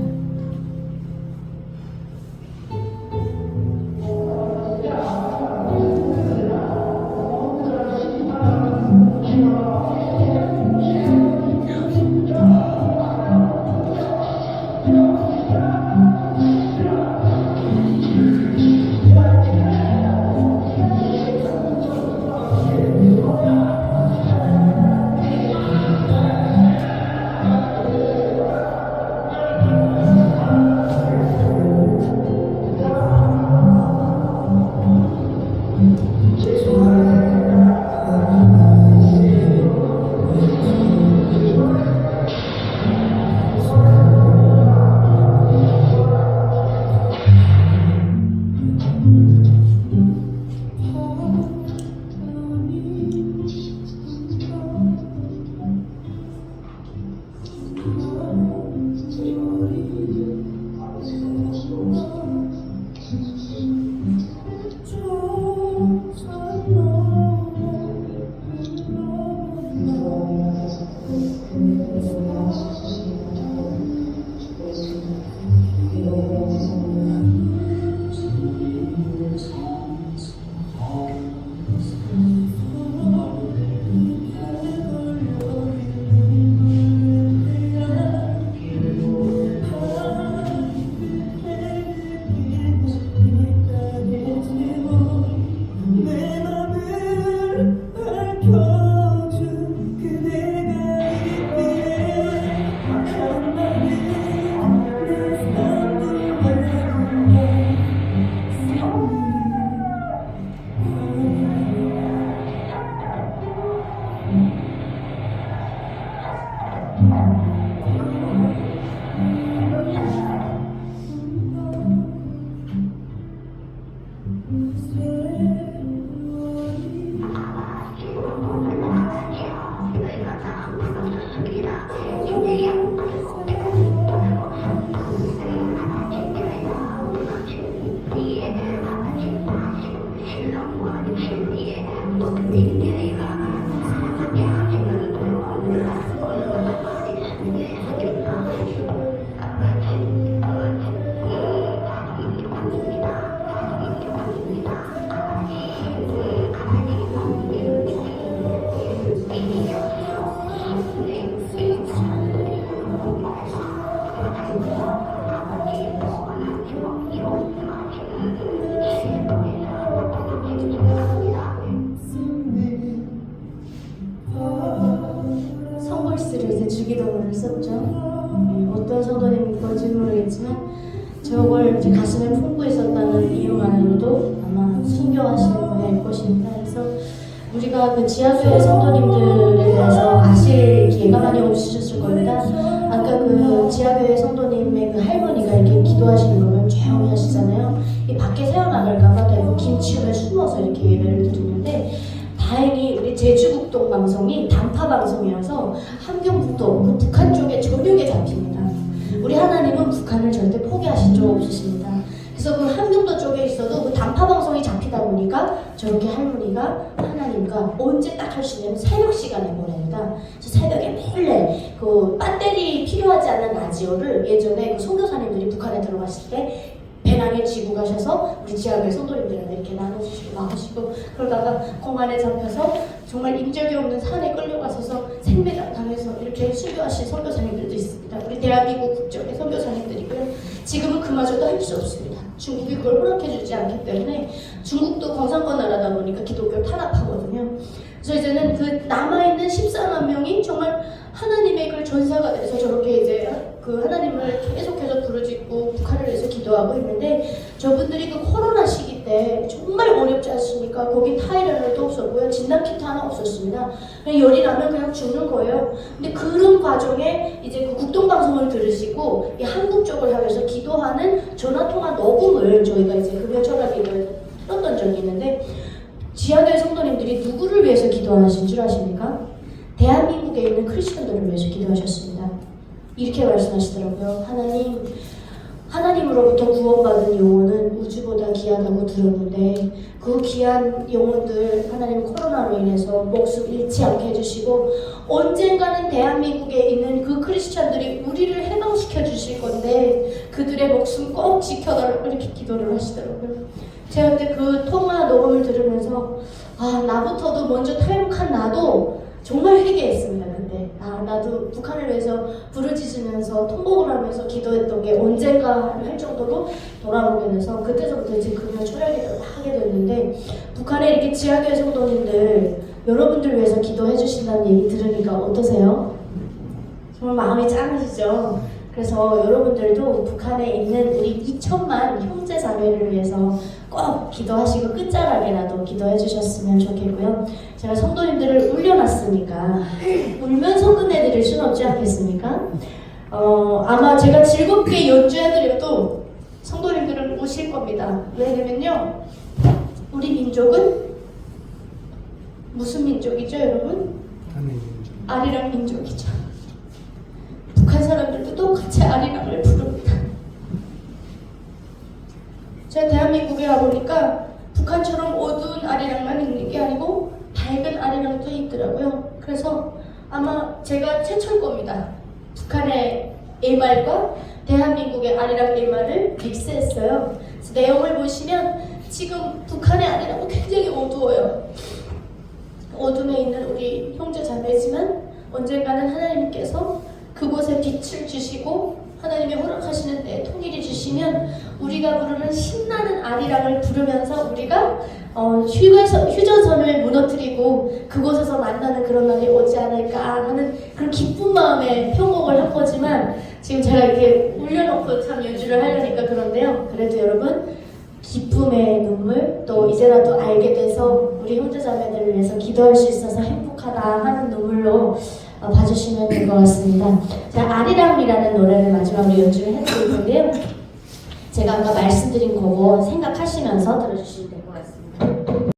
선글씨를 이제 주기도문을 썼죠. 어떤 성도님인 건지 모르겠지만 저걸 이제 가슴에 품고 있었다는 이유만으로도 아마 순교하시는 분일 것입니다. 그래서 우리가 그 지하교회 성도님들에 대해서 아실 기회가 많이 없으셨을 겁니다. 아까 그 지하교회 성도님의 그 할머니가 이렇게 기도하시는 거면 조용히 하시잖아요. 이 밖에 새어나갈까봐 대부분 김치움에 숨어서 이렇게 예배를 드리는데 다행히 우리 제주북동 방송이 단파 방송이라서 함경북도 그 북한 쪽에 전역에 잡힙니다. 우리 하나님은 북한을 절대 포기하신 적 없으십니다. 그래서 그 함경도 쪽에 있어도 그 단파 방송이 잡히다 보니까 저렇게 할머니가 하나님과 언제 딱 할 수 있냐면 새벽 시간에 보냅니다. 그래서 새벽에 몰래 그 배터리 필요하지 않은 라디오를 예전에 그 선교사님들이 북한에 들어갔을 때 배낭에 지고 가셔서 우리 지하교회 성도님들한테 이렇게 나눠주시고 나오시고 그러다가 공안에 잡혀서 정말 인적이 없는 산에 끌려가서서 생매장 당해서 이렇게 순교하신 선교사님들도 있습니다. 우리 대한민국 국적의 선교사님들이고요. 지금은 그마저도 할 수 없습니다. 중국이 그걸 허락해주지 않기 때문에 중국도 공산권 나라다 보니까 기독교를 탄압하거든요. 그래서 이제는 그 남아있는 14만 명이 정말 하나님의 그 전사가 돼서 저렇게 이제 그 하나님을 계속해서 부르짖고 북한을 위해서 기도하고 있는데 저분들이 그 코로나 시기 때 정말 어렵지 않습니까? 거기 타이레놀도 없었고요. 진단키트 하나 없었습니다. 그냥 열이 나면 그냥 죽는 거예요. 근데 그런 과정에 이제 그 국동방송을 들으시고 이 한국 쪽을 향해서 기도하는 전화통화 녹음을 저희가 이제 금요철학기를 틀었던 적이 있는데 지하교회 성도님들이 누구를 위해서 기도하신 줄 아십니까? 대한민국에 있는 크리스천들을 위해서 기도하셨습니다. 이렇게 말씀하시더라고요. 하나님으로부터 구원받은 영혼은 우주보다 귀하다고 들었는데 그 귀한 영혼들 하나님 코로나로 인해서 목숨 잃지 않게 해주시고 언젠가는 대한민국에 있는 그 크리스찬들이 우리를 해방시켜 주실 건데 그들의 목숨 꼭 지켜달라고 이렇게 기도를 하시더라고요. 제가 근데 그 통화 녹음을 들으면서 나부터도 먼저 탈북한 나도 정말 회개했습니다. 그때 나도 북한을 위해서 부르짖으면서 통곡을 하면서 기도했던 게 언젠가 할 정도로 돌아보게 돼서 그때서부터 이제 그냥 초려기도를 하게 됐는데 북한에 이렇게 지하교회 성도님들 여러분들 위해서 기도해 주신다는 얘기 들으니까 어떠세요? 정말 마음이 짠하시죠? 그래서 여러분들도 북한에 있는 우리 2천만 형제 자매를 위해서 꼭 기도하시고 끝자락에라도 기도해 주셨으면 좋겠고요. 제가 성도님들을 울려놨으니까 울면서 끝내드릴 수는 없지 않겠습니까? 아마 제가 즐겁게 연주해드려도 성도님들은 우실 겁니다. 왜냐면요, 우리 민족은 무슨 민족이죠, 여러분? 아리랑 민족이죠. 북한 사람들도 똑같이 아리랑을 부릅니다. 제가 대한민국에 와보니까 북한처럼 어두운 아리랑만 있는 게 아니고 밝은 아리랑도 있더라고요. 그래서 아마 제가 최초일 겁니다. 북한의 AMR과 대한민국의 아리랑 AMR을 믹스했어요. 그래서 내용을 보시면 지금 북한의 아리랑은 굉장히 어두워요. 어둠에 있는 우리 형제 자매지만 언젠가는 하나님께서 그곳에 빛을 주시고 하나님이 허락하시는 때 통일이 주시면 우리가 부르는 신나는 아리랑을 부르면서 우리가 휴전선을 무너뜨리고 그곳에서 만나는 그런 날이 오지 않을까 하는 그런 기쁜 마음에 편곡을 한 거지만 지금 제가 이렇게 울려놓고 참 연주를 하려니까 그런데요. 그래도 여러분 기쁨의 눈물 또 이제라도 알게 돼서 우리 형제자매들을 위해서 기도할 수 있어서 행복하다 하는 눈물로 봐주시면 될 것 같습니다. 자, 아리랑이라는 노래를 마지막으로 연주를 해드릴 건데요. 제가 아까 말씀드린 거고 생각하시면서 들어주시면